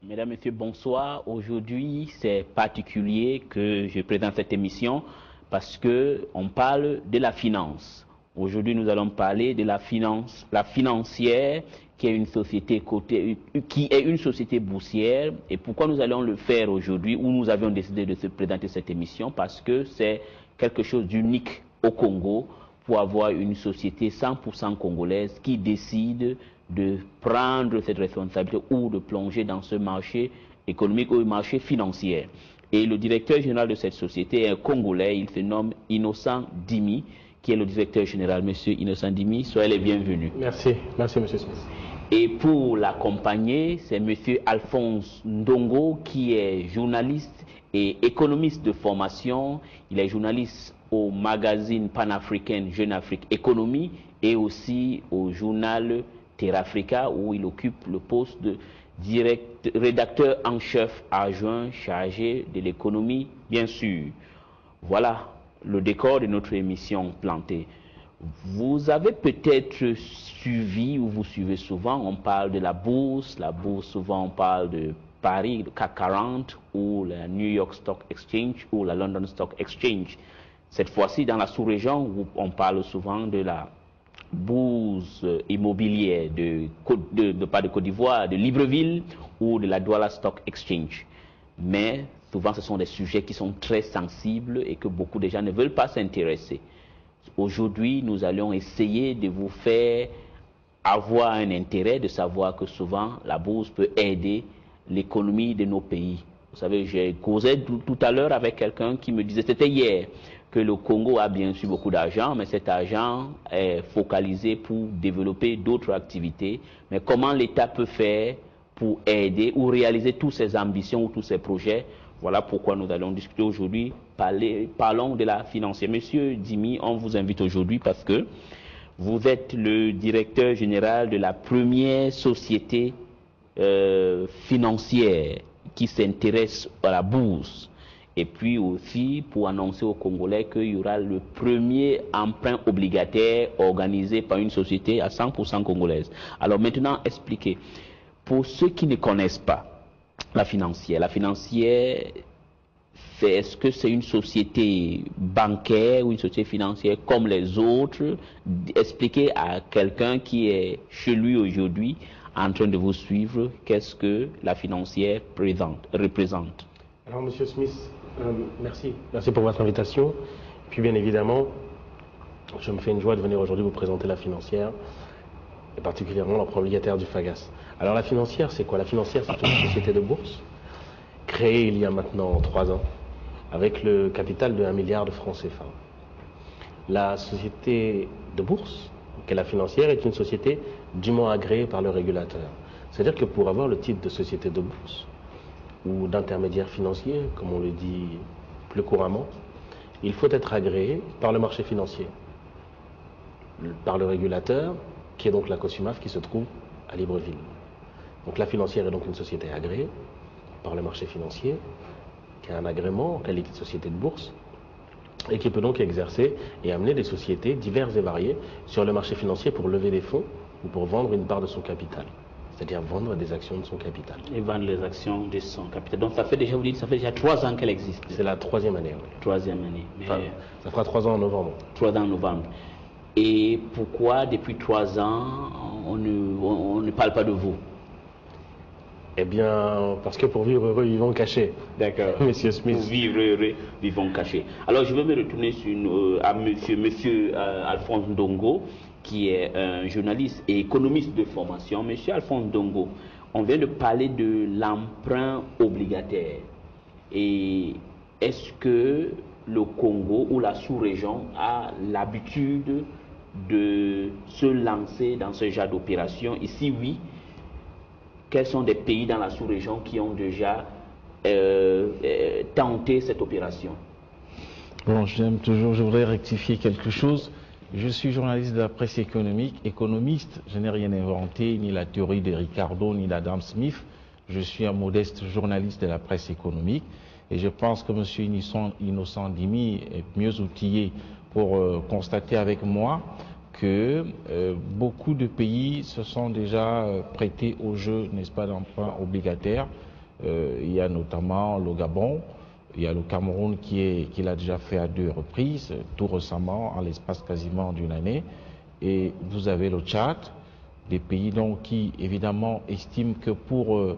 Mesdames, Messieurs, bonsoir. Aujourd'hui, c'est particulier que je présente cette émission parce que on parle de la finance. Aujourd'hui, nous allons parler de la finance, la financière, qui est une société cotée, qui est une société boursière. Et pourquoi nous allons le faire aujourd'hui, où nous avions décidé de se présenter cette émission, parce que c'est quelque chose d'unique au Congo pour avoir une société 100% congolaise qui décide de prendre cette responsabilité ou de plonger dans ce marché économique ou marché financier. Et le directeur général de cette société est un Congolais, il se nomme Innocent Dimi, qui est le directeur général. Monsieur Innocent Dimi, soyez les bienvenus. Merci, merci Monsieur Smith. Et pour l'accompagner, c'est Monsieur Alphonse Ndongo, qui est journaliste et économiste de formation. Il est journaliste au magazine panafricain Jeune Afrique Économie et aussi au journal Terrafrica, où il occupe le poste de rédacteur en chef adjoint chargé de l'économie, bien sûr. Voilà le décor de notre émission plantée. Vous avez peut-être suivi ou vous suivez souvent, on parle de la bourse souvent on parle de Paris, le CAC 40 ou la New York Stock Exchange ou la London Stock Exchange. Cette fois-ci dans la sous-région, on parle souvent de la bourse immobilière de Côte d'Ivoire, de Libreville ou de la Douala Stock Exchange. Mais souvent ce sont des sujets qui sont très sensibles et que beaucoup de gens ne veulent pas s'intéresser. Aujourd'hui, nous allons essayer de vous faire avoir un intérêt de savoir que souvent la bourse peut aider l'économie de nos pays. Vous savez, j'ai causé tout à l'heure avec quelqu'un qui me disait, c'était hier, que le Congo a bien sûr beaucoup d'argent, mais cet argent est focalisé pour développer d'autres activités. Mais comment l'État peut faire pour aider ou réaliser toutes ses ambitions ou tous ses projets? Voilà pourquoi nous allons discuter aujourd'hui. Parlons de la financière. Monsieur Dimi, on vous invite aujourd'hui parce que vous êtes le directeur général de la première société financière qui s'intéresse à la bourse. Et puis aussi pour annoncer aux Congolais qu'il y aura le premier emprunt obligataire organisé par une société à 100% congolaise. Alors maintenant, expliquez. Pour ceux qui ne connaissent pas la financière, est-ce que c'est une société bancaire ou une société financière comme les autres? Expliquez à quelqu'un qui est chez lui aujourd'hui en train de vous suivre qu'est-ce que la financière représente. Alors Monsieur Smith, merci pour votre invitation. Puis bien évidemment, je me fais une joie de venir aujourd'hui vous présenter la financière et particulièrement l'emprunt obligataire du FAGAS. Alors la financière, c'est quoi? La financière, c'est une société de bourse créée il y a maintenant 3 ans avec le capital de 1 milliard de francs CFA. La société de bourse, qui est la financière, est une société dûment agréée par le régulateur. C'est-à-dire que pour avoir le titre de société de bourse ou d'intermédiaire financier, comme on le dit plus couramment, il faut être agréé par le marché financier, par le régulateur, qui est donc la COSUMAF qui se trouve à Libreville. Donc la financière est donc une société agréée par le marché financier, qui a un agrément en qualité de société de bourse et qui peut donc exercer et amener des sociétés diverses et variées sur le marché financier pour lever des fonds ou pour vendre une part de son capital, c'est-à-dire vendre des actions de son capital. Et vendre les actions de son capital. Donc ça fait déjà, vous dites, ça fait déjà 3 ans qu'elle existe. C'est la 3e année. Oui. 3e année. Mais enfin, ça fera 3 ans en novembre. 3 ans en novembre. Et pourquoi depuis 3 ans on ne parle pas de vous? Eh bien, parce que pour vivre heureux, vivons cachés. D'accord. Monsieur Smith. Pour vivre heureux, vivons cachés. Alors, je vais me retourner à monsieur Alphonse Ndongo, qui est un journaliste et économiste de formation. Monsieur Alphonse Ndongo, on vient de parler de l'emprunt obligataire. Et est-ce que le Congo ou la sous-région a l'habitude de se lancer dans ce genre d'opération? Ici, oui. Quels sont des pays dans la sous-région qui ont déjà tenté cette opération? Bon, je voudrais rectifier quelque chose. Je suis journaliste de la presse économique, économiste. Je n'ai rien inventé, ni la théorie de Ricardo, ni d'Adam Smith. Je suis un modeste journaliste de la presse économique. Et je pense que M. Innocent Dimi est mieux outillé pour constater avec moi que beaucoup de pays se sont déjà prêtés au jeu, n'est-ce pas, d'emprunts obligataires. Il y a notamment le Gabon, il y a le Cameroun qui l'a déjà fait à 2 reprises, tout récemment, en l'espace quasiment d'une année. Et vous avez le Tchad, des pays donc qui évidemment estiment que pour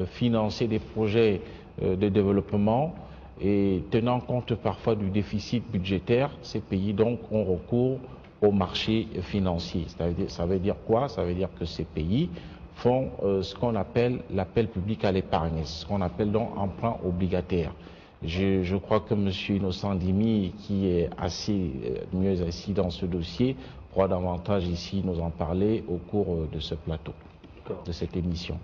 financer des projets de développement et tenant compte parfois du déficit budgétaire, ces pays donc ont recours au marché financier. Ça veut dire quoi? Ça veut dire que ces pays font ce qu'on appelle l'appel public à l'épargne, ce qu'on appelle donc emprunt obligataire. Je crois que M. Innocent Dimi, qui est assez mieux assis dans ce dossier, pourra davantage ici nous en parler au cours de ce plateau, de cette émission.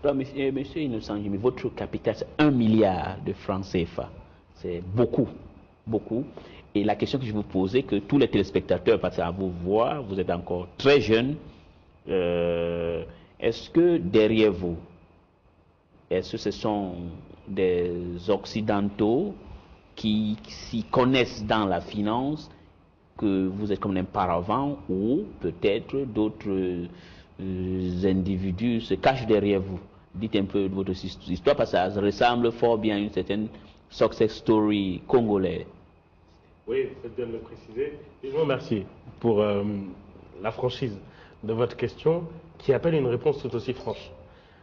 Alors, monsieur Innocent Dimi, votre capital, c'est 1 milliard de francs CFA. C'est beaucoup, beaucoup. Et la question que je vous posais, que tous les téléspectateurs, parce qu'à vous voir, vous êtes encore très jeune, est-ce que derrière vous, est-ce que ce sont des Occidentaux qui s'y connaissent dans la finance, que vous êtes comme un paravent, ou peut-être d'autres individus se cachent derrière vous? Dites un peu de votre histoire, parce que ça ressemble fort bien à une certaine success story congolaise. Oui, vous faites bien de le préciser. Et je vous remercie pour la franchise de votre question qui appelle une réponse tout aussi franche.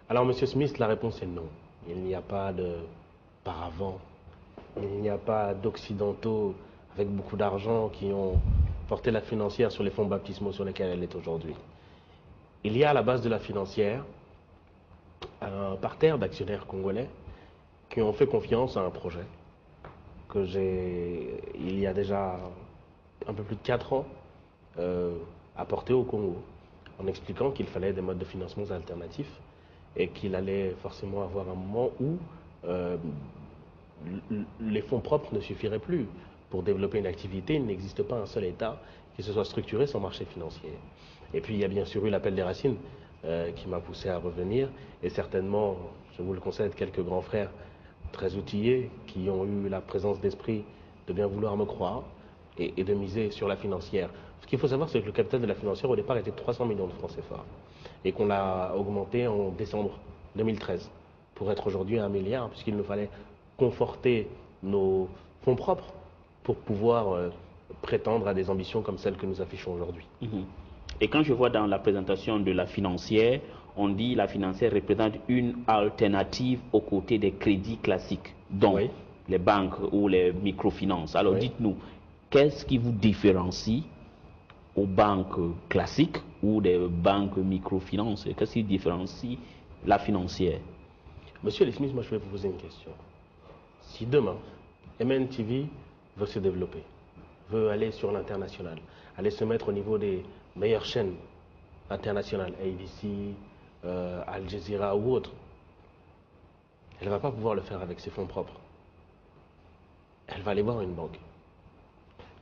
Alors, Monsieur Smith, la réponse est non. Il n'y a pas de paravent, il n'y a pas d'Occidentaux avec beaucoup d'argent qui ont porté la financière sur les fonds baptismaux sur lesquels elle est aujourd'hui. Il y a à la base de la financière un parterre d'actionnaires congolais qui ont fait confiance à un projet que j'ai, il y a déjà un peu plus de 4 ans, apporté au Congo, en expliquant qu'il fallait des modes de financement alternatifs et qu'il allait forcément avoir un moment où les fonds propres ne suffiraient plus. Pour développer une activité, il n'existe pas un seul État qui se soit structuré sans marché financier. Et puis il y a bien sûr eu l'appel des racines qui m'a poussé à revenir, et certainement, je vous le concède, quelques grands frères très outillés qui ont eu la présence d'esprit de bien vouloir me croire et de miser sur la financière. Ce qu'il faut savoir, c'est que le capital de la financière au départ était de 300 millions de francs CFA et qu'on l'a augmenté en décembre 2013 pour être aujourd'hui à 1 milliard, puisqu'il nous fallait conforter nos fonds propres pour pouvoir prétendre à des ambitions comme celles que nous affichons aujourd'hui. Et quand je vois dans la présentation de la financière, on dit la financière représente une alternative aux côtés des crédits classiques, donc oui, les banques ou les microfinances. Alors oui, dites-nous, qu'est-ce qui vous différencie aux banques classiques ou des banques microfinances? Qu'est-ce qui différencie la financière? Monsieur Smith, moi je vais vous poser une question. Si demain, MNTV veut se développer, veut aller sur l'international, aller se mettre au niveau des meilleures chaînes internationales, ABC, Al Jazeera ou autres, elle ne va pas pouvoir le faire avec ses fonds propres. Elle va aller voir une banque.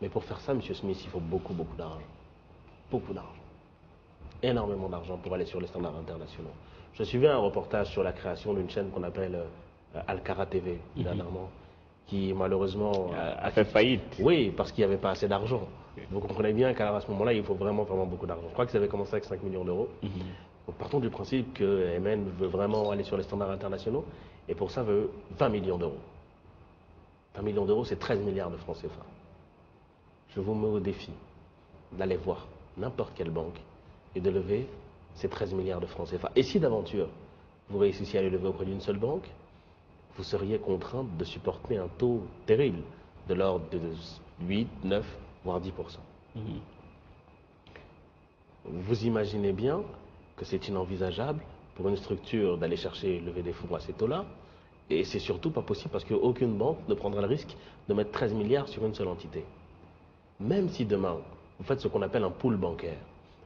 Mais pour faire ça, Monsieur Smith, il faut beaucoup d'argent. Beaucoup d'argent. Énormément d'argent pour aller sur les standards internationaux. Je suivais un reportage sur la création d'une chaîne qu'on appelle Alcara TV, dernièrement, qui malheureusement a fait faillite. Oui, parce qu'il n'y avait pas assez d'argent. Vous comprenez bien qu'à ce moment-là, il faut vraiment beaucoup d'argent. Je crois que ça avait commencé avec 5 millions d'euros. Donc partons du principe que MN veut vraiment aller sur les standards internationaux et pour ça veut 20 millions d'euros. 20 millions d'euros, c'est 13 milliards de francs CFA. Je vous mets au défi d'aller voir n'importe quelle banque et de lever ces 13 milliards de francs CFA. Et si d'aventure, vous réussissiez à les lever auprès d'une seule banque, vous seriez contraint de supporter un taux terrible de l'ordre de 8, 9, voire 10%. Vous imaginez bien que c'est inenvisageable pour une structure d'aller chercher lever des fonds à ces taux-là, et c'est surtout pas possible parce qu'aucune banque ne prendra le risque de mettre 13 milliards sur une seule entité. Même si demain, vous faites ce qu'on appelle un pool bancaire,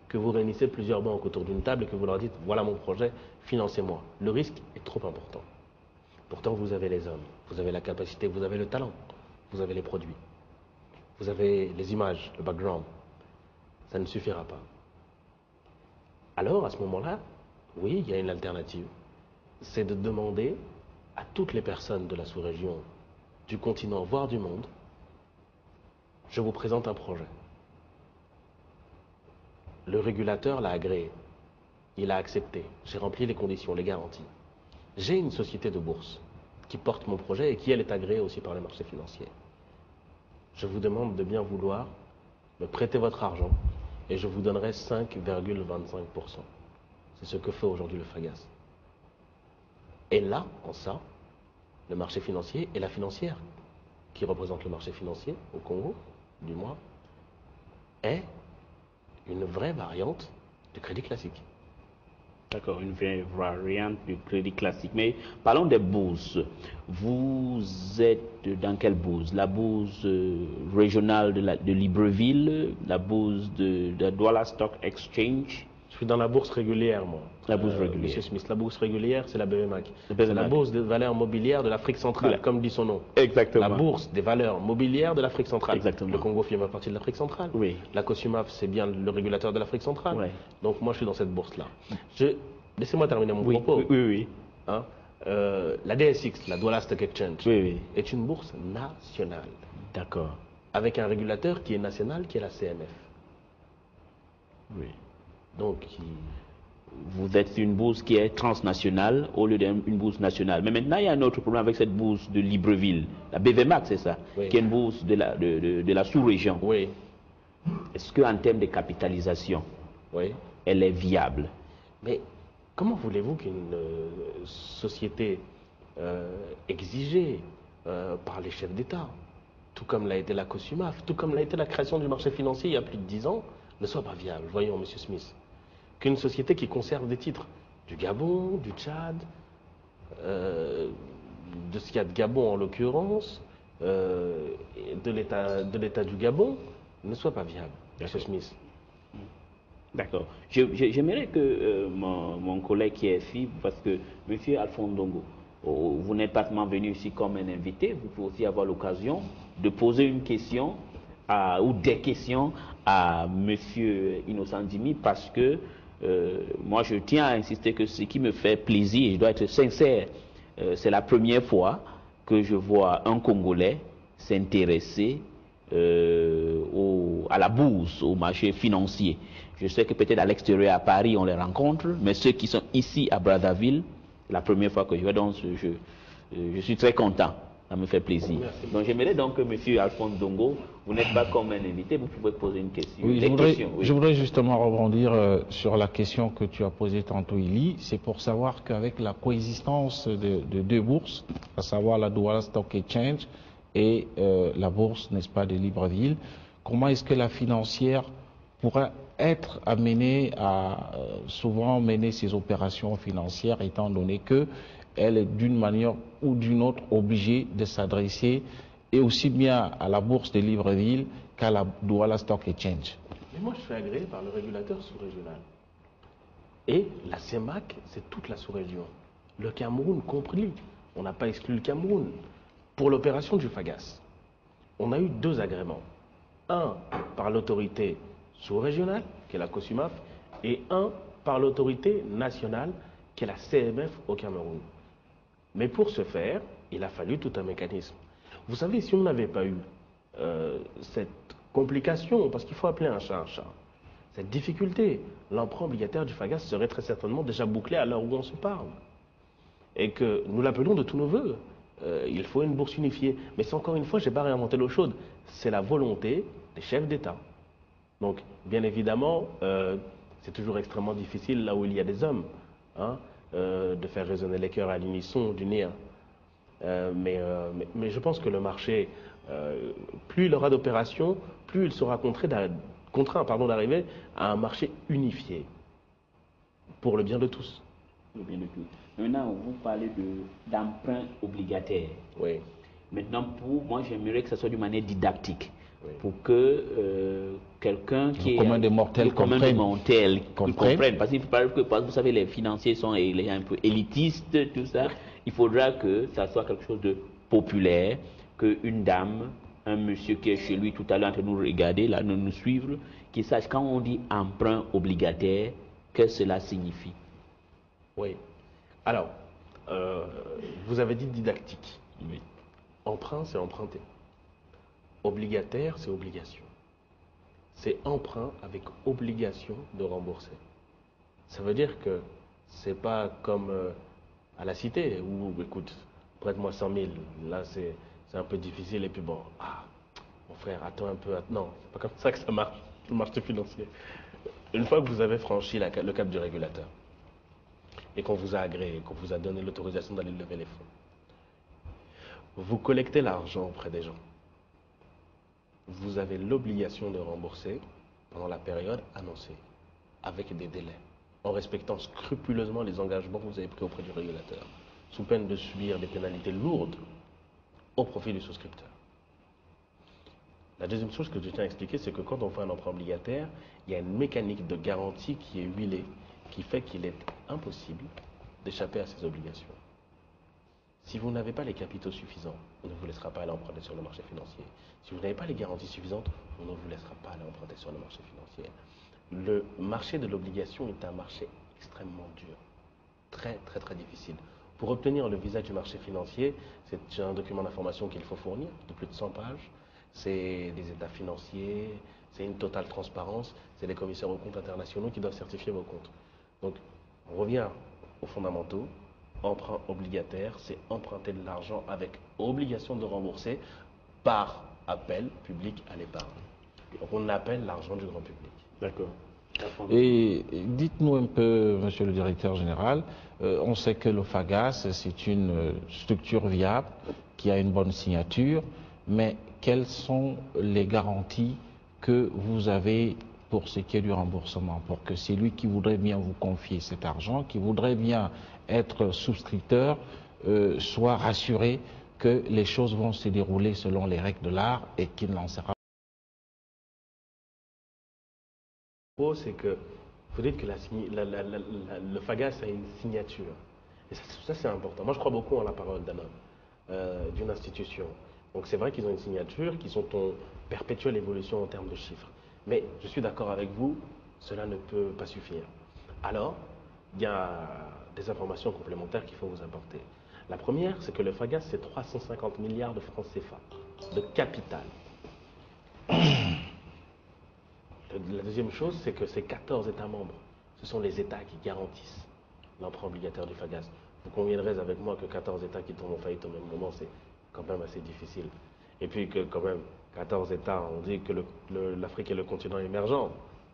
que vous réunissez plusieurs banques autour d'une table et que vous leur dites « voilà mon projet, financez-moi », le risque est trop important. Pourtant, vous avez les hommes, vous avez la capacité, vous avez le talent, vous avez les produits, vous avez les images, le background. Ça ne suffira pas. Alors, à ce moment-là, oui, il y a une alternative. C'est de demander à toutes les personnes de la sous-région, du continent, voire du monde, je vous présente un projet. Le régulateur l'a agréé. Il a accepté. J'ai rempli les conditions, les garanties. j'ai une société de bourse qui porte mon projet et qui, elle, est agréée aussi par les marchés financiers. Je vous demande de bien vouloir me prêter votre argent et je vous donnerai 5,25%. C'est ce que fait aujourd'hui le FAGAS. Et là, en ça, le marché financier et la financière, qui représente le marché financier au Congo, du moins, est une vraie variante du crédit classique. D'accord, une vraie variante du crédit classique. Mais parlons des bourses. Vous êtes dans quelle bourse? La bourse régionale de Libreville, la bourse de Douala Stock Exchange? Je suis dans la bourse régulière, moi. La bourse régulière. Monsieur Smith, la bourse régulière, c'est la BMAC. La C'est la bourse des valeurs mobilières de l'Afrique centrale, comme dit son nom. Exactement. La bourse des valeurs mobilières de l'Afrique centrale. Exactement. Le Congo fait partie de l'Afrique centrale. Oui. La COSUMAF, c'est bien le régulateur de l'Afrique centrale. Oui. Donc moi, je suis dans cette bourse-là. Laissez-moi terminer mon Oui, propos. oui. Hein? La DSX, la Douala Stock Exchange, Oui. est une bourse nationale. D'accord. Avec un régulateur qui est national, qui est la CMF. Oui. Donc, vous êtes une bourse qui est transnationale au lieu d'une bourse nationale. Mais maintenant, il y a un autre problème avec cette bourse de Libreville, la BVMAC, c'est ça, oui. qui est une bourse de la sous-région. Oui. Est-ce qu'en termes de capitalisation, oui. elle est viable? Mais comment voulez-vous qu'une société exigée par les chefs d'État, tout comme l'a été la COSUMAF, tout comme l'a été la création du marché financier il y a plus de 10 ans, ne soit pas viable? Voyons, Monsieur Smith. Qu'une société qui conserve des titres du Gabon, du Tchad, de ce qu'il y a de Gabon en l'occurrence, de l'État du Gabon, ne soit pas viable, M. Smith. D'accord. J'aimerais que mon collègue qui est FIB, parce que M. Alphonse Ndongo, vous n'êtes pas seulement venu ici comme un invité, vous pouvez aussi avoir l'occasion de poser une question ou des questions à M. Innocent Dimi, parce que moi je tiens à insister que ce qui me fait plaisir, je dois être sincère, c'est la première fois que je vois un Congolais s'intéresser à la bourse, au marché financier. Je sais que peut-être à l'extérieur, à Paris, on les rencontre, mais ceux qui sont ici à Brazzaville, c'est la première fois que je vais dans ce jeu. Je suis très content, ça me fait plaisir. Merci. Donc j'aimerais donc que M. Alphonse Ndongo, vous n'êtes pas comme un invité, vous pouvez poser une question. Oui, je voudrais justement rebondir sur la question que tu as posée tantôt, Ili. C'est pour savoir qu'avec la coexistence de deux bourses, à savoir la Douala Stock Exchange et la bourse, n'est-ce pas, de Libreville, comment est-ce que la financière pourra être amenée à souvent mener ses opérations financières, étant donné qu'elle est d'une manière ou d'une autre obligée de s'adresser et aussi bien à la bourse de Libreville qu'à la Douala Stock Exchange? Mais moi, je suis agréé par le régulateur sous-régional. Et la CEMAC, c'est toute la sous-région. Le Cameroun compris. On n'a pas exclu le Cameroun. Pour l'opération du FAGAS, on a eu 2 agréments. Un par l'autorité sous-régionale, qui est la COSUMAF, et un par l'autorité nationale, qui est la CMF au Cameroun. Mais pour ce faire, il a fallu tout un mécanisme. Vous savez, si on n'avait pas eu cette complication, parce qu'il faut appeler un chat, cette difficulté, l'emprunt obligataire du FAGAS serait très certainement déjà bouclé à l'heure où on se parle. Et que nous l'appelons de tous nos voeux. Il faut une bourse unifiée. Mais c'est encore une fois, je n'ai pas réinventé l'eau chaude. C'est la volonté des chefs d'État. Donc, bien évidemment, c'est toujours extrêmement difficile là où il y a des hommes, hein, de faire résonner les cœurs à l'unisson du NIR. Mais je pense que le marché, plus il aura d'opérations, plus il sera contraint d'arriver à un marché unifié pour le bien de tous. Le bien de tous. Maintenant, vous parlez d'emprunt obligataire. Oui. Maintenant, moi, j'aimerais que ça soit d'une manière didactique. Oui. Pour que quelqu'un qui est... commun des mortels comprenne. Parce que vous savez, les financiers sont un peu élitistes, tout ça. Il faudra que ça soit quelque chose de populaire, qu'une dame, un monsieur qui est chez lui tout à l'heure en train de nous regarder, là, nous suivre, qu'il sache quand on dit emprunt obligataire, que cela signifie. Oui. Alors, vous avez dit didactique. Oui. Emprunt, c'est emprunter. Obligataire, c'est obligation. C'est emprunt avec obligation de rembourser. Ça veut dire que c'est pas comme à la cité, où, écoute, prête-moi 100 000, là c'est un peu difficile, et puis bon, mon frère, attends un peu, non, c'est pas comme ça que ça marche, le marché financier. Une fois que vous avez franchi le cap du régulateur, et qu'on vous a agréé, qu'on vous a donné l'autorisation d'aller lever les fonds, vous collectez l'argent auprès des gens. Vous avez l'obligation de rembourser pendant la période annoncée, avec des délais, en respectant scrupuleusement les engagements que vous avez pris auprès du régulateur, sous peine de subir des pénalités lourdes au profit du souscripteur. La deuxième chose que je tiens à expliquer, c'est que quand on fait un emprunt obligataire, il y a une mécanique de garantie qui est huilée, qui fait qu'il est impossible d'échapper à ces obligations. Si vous n'avez pas les capitaux suffisants, on ne vous laissera pas aller emprunter sur le marché financier. Si vous n'avez pas les garanties suffisantes, on ne vous laissera pas aller emprunter sur le marché financier. Le marché de l'obligation est un marché extrêmement dur, très très très difficile. Pour obtenir le visa du marché financier, c'est un document d'information qu'il faut fournir de plus de 100 pages. C'est des états financiers, c'est une totale transparence, c'est les commissaires aux comptes internationaux qui doivent certifier vos comptes. Donc, on revient aux fondamentaux. Emprunt obligataire, c'est emprunter de l'argent avec obligation de rembourser par appel public à l'épargne. Donc, on appelle l'argent du grand public. D'accord. Et dites-nous un peu, monsieur le directeur général, on sait que le FAGAS, c'est une structure viable qui a une bonne signature, mais quelles sont les garanties que vous avez pour ce qui est du remboursement, pour que celui qui voudrait bien vous confier cet argent, qui voudrait bien être souscripteur, soit rassuré que les choses vont se dérouler selon les règles de l'art et qu'il n'en sera pas. C'est que vous dites que le FAGAS a une signature. Et ça c'est important. Moi, je crois beaucoup en la parole d'un homme, d'une institution. Donc, c'est vrai qu'ils ont une signature, qu'ils sont en perpétuelle évolution en termes de chiffres. Mais je suis d'accord avec vous, cela ne peut pas suffire. Alors, il y a des informations complémentaires qu'il faut vous apporter. La première, c'est que le FAGAS, c'est 350 milliards de francs CFA de capital. La deuxième chose, c'est que ces 14 États membres, ce sont les États qui garantissent l'emprunt obligataire du FAGAS. Vous conviendrez avec moi que 14 États qui tombent en faillite au même moment, c'est quand même assez difficile. Et puis que quand même, 14 États, on dit que l'Afrique est le continent émergent,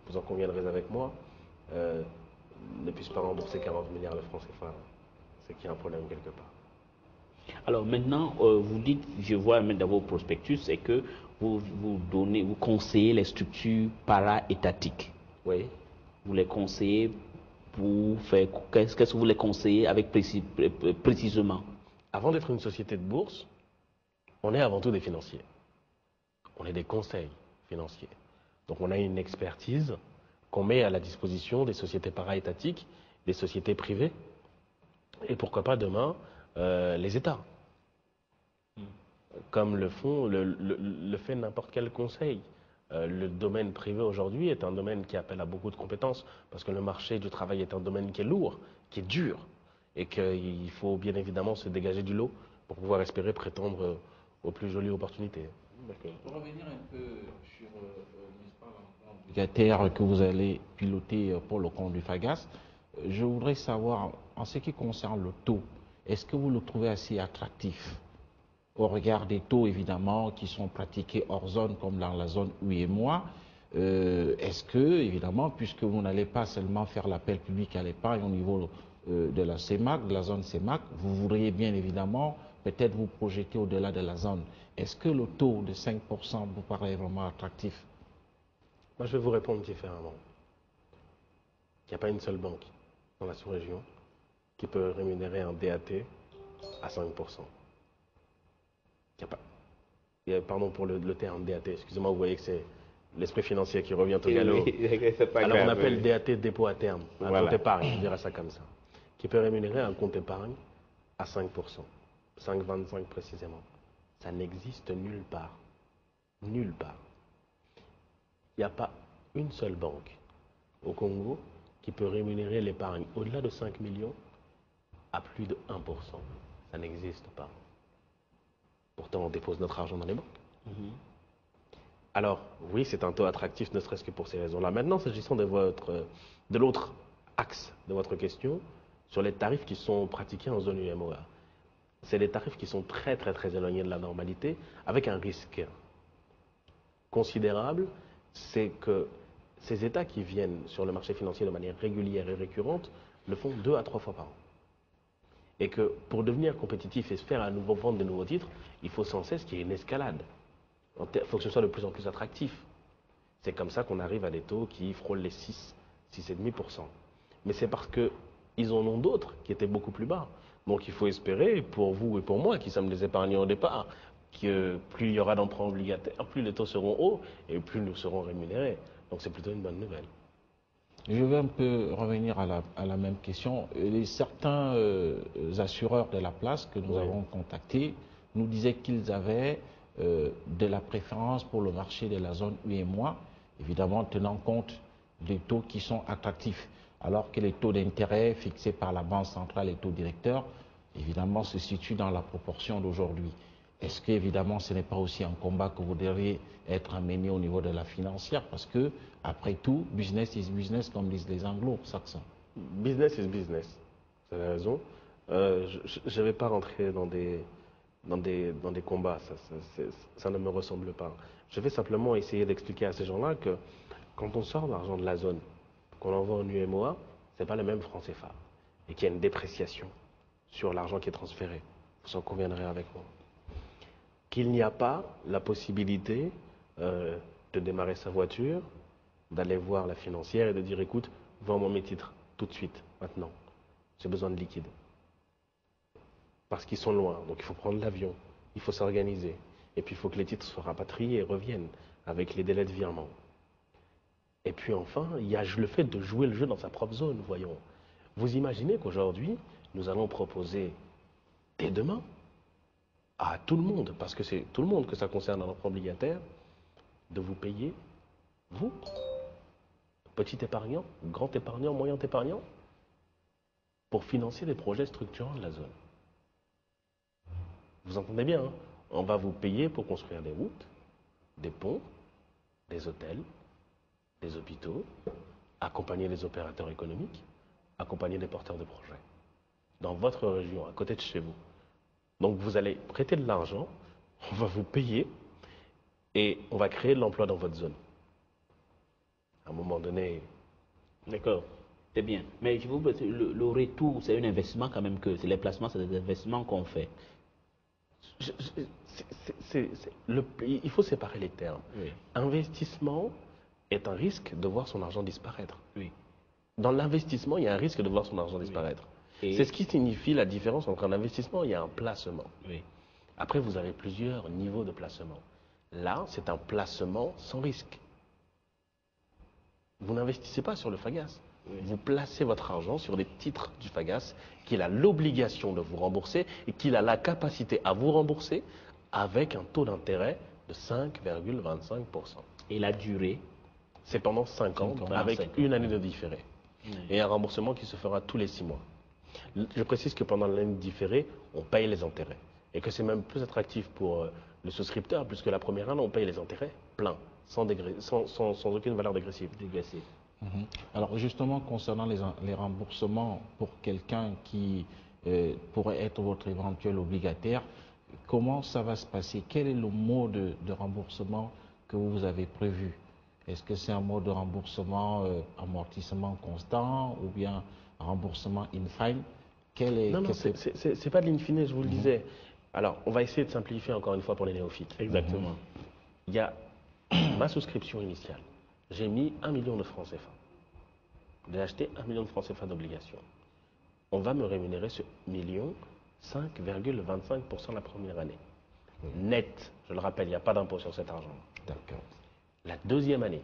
vous en conviendrez avec moi, ne puissent pas rembourser 40 milliards de francs CFA. C'est qu'il y a un problème quelque part. Alors maintenant, vous dites, je vois même dans vos prospectus, c'est que vous conseillez les structures para-étatiques. Oui. Vous les conseillez pour faire, qu'est-ce que vous les conseillez avec précisément? Avant d'être une société de bourse, on est avant tout des financiers. On est des conseils financiers. Donc on a une expertise qu'on met à la disposition des sociétés para-étatiques, des sociétés privées, et pourquoi pas demain, les États. Comme le font, le fait n'importe quel conseil. Le domaine privé aujourd'hui est un domaine qui appelle à beaucoup de compétences, parce que le marché du travail est un domaine qui est lourd, qui est dur, et qu'il faut bien évidemment se dégager du lot pour pouvoir espérer prétendre aux plus jolies opportunités. Pour revenir un peu sur l'emprunt obligataire que vous allez piloter pour le compte du FAGAS, je voudrais savoir, en ce qui concerne le taux, est-ce que vous le trouvez assez attractif au regard des taux évidemment qui sont pratiqués hors zone comme dans la zone UEMOA? Est-ce que, évidemment, puisque vous n'allez pas seulement faire l'appel public à l'épargne au niveau de la CEMAC, de la zone CEMAC, vous voudriez bien évidemment peut-être vous projeter au-delà de la zone. Est-ce que le taux de 5% vous paraît vraiment attractif? Moi, je vais vous répondre différemment. Il n'y a pas une seule banque dans la sous-région qui peut rémunérer un DAT à 5%. Pardon pour le terme DAT, excusez-moi, vous voyez que c'est l'esprit financier qui revient au galop. Alors on appelle DAT dépôt à terme, un compte épargne, je dirais ça comme ça, qui peut rémunérer un compte épargne à 5%, 5,25 précisément. Ça n'existe nulle part. Nulle part. Il n'y a pas une seule banque au Congo qui peut rémunérer l'épargne au-delà de 5 millions à plus de 1%. Ça n'existe pas. Pourtant, on dépose notre argent dans les banques. Alors, oui, c'est un taux attractif, ne serait-ce que pour ces raisons-là. Maintenant, s'agissant de l'autre axe de votre question, sur les tarifs qui sont pratiqués en zone UEMOA. C'est des tarifs qui sont très éloignés de la normalité, avec un risque considérable, c'est que ces États qui viennent sur le marché financier de manière régulière et récurrente le font 2 à 3 fois par an. Et que pour devenir compétitif et se faire à nouveau vendre de nouveaux titres, il faut sans cesse qu'il y ait une escalade. Il faut que ce soit de plus en plus attractif. C'est comme ça qu'on arrive à des taux qui frôlent les 6,5%. Mais c'est parce qu'ils en ont d'autres qui étaient beaucoup plus bas. Donc il faut espérer, pour vous et pour moi, qui sommes des épargnants au départ, que plus il y aura d'emprunts obligataires, plus les taux seront hauts et plus nous serons rémunérés. Donc c'est plutôt une bonne nouvelle. Je vais un peu revenir à la même question. Certains assureurs de la place que nous avons contactés nous disaient qu'ils avaient de la préférence pour le marché de la zone UEMOA, évidemment tenant compte des taux qui sont attractifs, alors que les taux d'intérêt fixés par la Banque centrale et taux directeurs, évidemment, se situent dans la proportion d'aujourd'hui. Est-ce qu'évidemment, ce n'est pas aussi un combat que vous devriez être mené au niveau de la financière? Parce que, après tout, business is business, comme disent les anglo-saxons. Business is business. Vous avez raison. Je ne vais pas rentrer dans des combats. Ça ne me ressemble pas. Je vais simplement essayer d'expliquer à ces gens-là que quand on sort l'argent de la zone, qu'on envoie en UEMOA, ce n'est pas le même franc CFA. Et qu'il y a une dépréciation sur l'argent qui est transféré. Vous en conviendrez avec moi. Qu'il n'y a pas la possibilité de démarrer sa voiture, d'aller voir la financière et de dire écoute, vends-moi mes titres tout de suite, maintenant. J'ai besoin de liquide. Parce qu'ils sont loin, donc il faut prendre l'avion, il faut s'organiser. Et puis il faut que les titres soient rapatriés et reviennent avec les délais de virement. Et puis enfin, il y a le fait de jouer le jeu dans sa propre zone, voyons. Vous imaginez qu'aujourd'hui, nous allons proposer dès demain à tout le monde, parce que c'est tout le monde que ça concerne dans l'emprunt obligataire, de vous payer, vous, petit épargnant, grand épargnant, moyen épargnant, pour financer des projets structurants de la zone. Vous entendez bien, hein? On va vous payer pour construire des routes, des ponts, des hôtels, des hôpitaux, accompagner les opérateurs économiques, accompagner les porteurs de projets. Dans votre région, à côté de chez vous. Donc vous allez prêter de l'argent, on va vous payer et on va créer de l'emploi dans votre zone. À un moment donné, D'accord, c'est bien. Mais je vous le retour, c'est un investissement quand même que les placements, c'est des investissements qu'on fait. il faut séparer les termes. Oui. Investissement est un risque de voir son argent disparaître. Oui. Dans l'investissement, il y a un risque de voir son argent disparaître. Et c'est ce qui signifie la différence entre un investissement et un placement. oui. Après, vous avez plusieurs niveaux de placement. Là, c'est un placement sans risque. Vous n'investissez pas sur le FAGAS. Oui. Vous placez votre argent sur des titres du FAGAS qu'il a l'obligation de vous rembourser et qu'il a la capacité à vous rembourser avec un taux d'intérêt de 5,25%. Et la durée? C'est pendant 5 ans, avec 5 ans. une année de différé. Oui. Et un remboursement qui se fera tous les 6 mois. Je précise que pendant l'année différée, on paye les intérêts. Et que c'est même plus attractif pour le souscripteur, puisque la première année, on paye les intérêts pleins, sans aucune valeur dégressive. Alors justement, concernant les remboursements pour quelqu'un qui pourrait être votre éventuel obligataire, comment ça va se passer? Quel est le mode de remboursement que vous avez prévu? Est-ce que c'est un mode de remboursement amortissement constant ou bien remboursement in fine? Non, c'est pas de l'in fine, je vous le disais. Alors, on va essayer de simplifier encore une fois pour les néophytes. Exactement. Il y a ma souscription initiale. J'ai mis 1 million de francs CFA. J'ai acheté 1 million de francs CFA d'obligations. On va me rémunérer ce million 5,25% la première année. Net, je le rappelle, il n'y a pas d'impôt sur cet argent. D'accord. La deuxième année,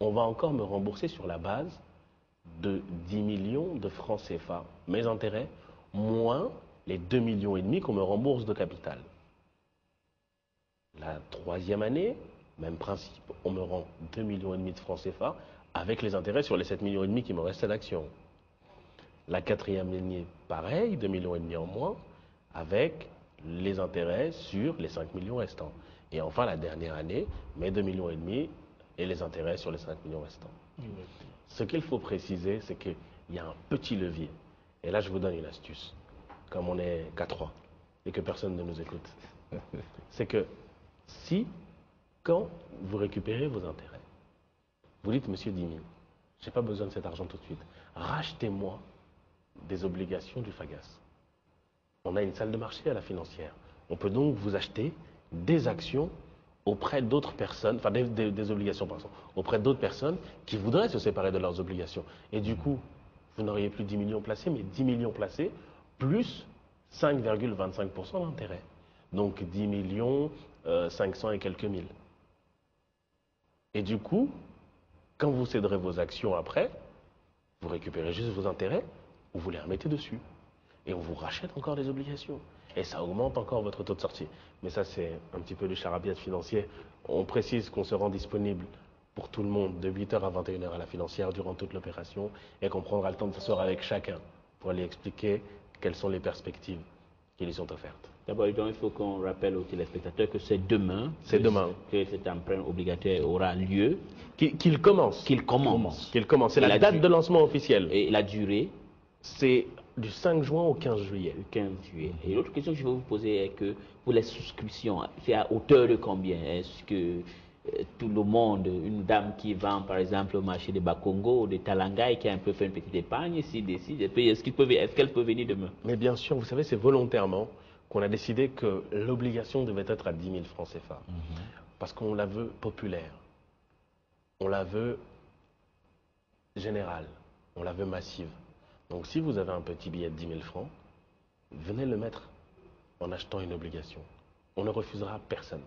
on va encore me rembourser sur la base de 10 millions de francs CFA, mes intérêts, moins les 2,5 millions qu'on me rembourse de capital. La troisième année, même principe, on me rend 2,5 millions de francs CFA avec les intérêts sur les 7,5 millions qui me restaient d'actions. La quatrième année, pareil, 2,5 millions en moins, avec les intérêts sur les 5 millions restants. Et enfin, la dernière année, mes 2,5 millions et les intérêts sur les 5 millions restants. Ce qu'il faut préciser, c'est qu'il y a un petit levier. Et là, je vous donne une astuce. Comme on est qu'à 3 et que personne ne nous écoute, c'est que si, quand vous récupérez vos intérêts, vous dites, monsieur Dimi, je n'ai pas besoin de cet argent tout de suite, rachetez-moi des obligations du FAGAS. On a une salle de marché à la financière. On peut donc vous acheter des actions auprès d'autres personnes, enfin des obligations, pardon, auprès d'autres personnes qui voudraient se séparer de leurs obligations. Et du coup, vous n'auriez plus 10 millions placés, mais 10 millions placés plus 5,25% d'intérêt. Donc 10 millions 500 et quelques mille. Et du coup, quand vous céderez vos actions après, vous récupérez juste vos intérêts ou vous les remettez dessus. Et on vous rachète encore des obligations. Et ça augmente encore votre taux de sortie. Mais ça, c'est un petit peu du charabia financier. On précise qu'on se rend disponible pour tout le monde de 8h à 21h à la financière durant toute l'opération et qu'on prendra le temps de s'asseoir avec chacun pour lui expliquer quelles sont les perspectives qui lui sont offertes. D'abord, il faut qu'on rappelle aux téléspectateurs que c'est demain. C'est demain Que cet emprunt obligataire aura lieu. Qu'il commence. Qu'il commence. Qu'il commence. C'est la date de lancement officielle. Et la durée? C'est du 5 juin au 15 juillet. Le 15 juillet. Et l'autre question que je vais vous poser est que pour les souscriptions, c'est à hauteur de combien? Est-ce que tout le monde, une dame qui vend par exemple au marché de Bakongo ou de Talanga et qui a un peu fait une petite épargne, s'il décide, est-ce qu'elle peut venir demain? Mais bien sûr, vous savez, c'est volontairement qu'on a décidé que l'obligation devait être à 10 000 francs CFA. Parce qu'on la veut populaire. On la veut générale. On la veut massive. Donc si vous avez un petit billet de 10 000 francs, venez le mettre en achetant une obligation. On ne refusera personne.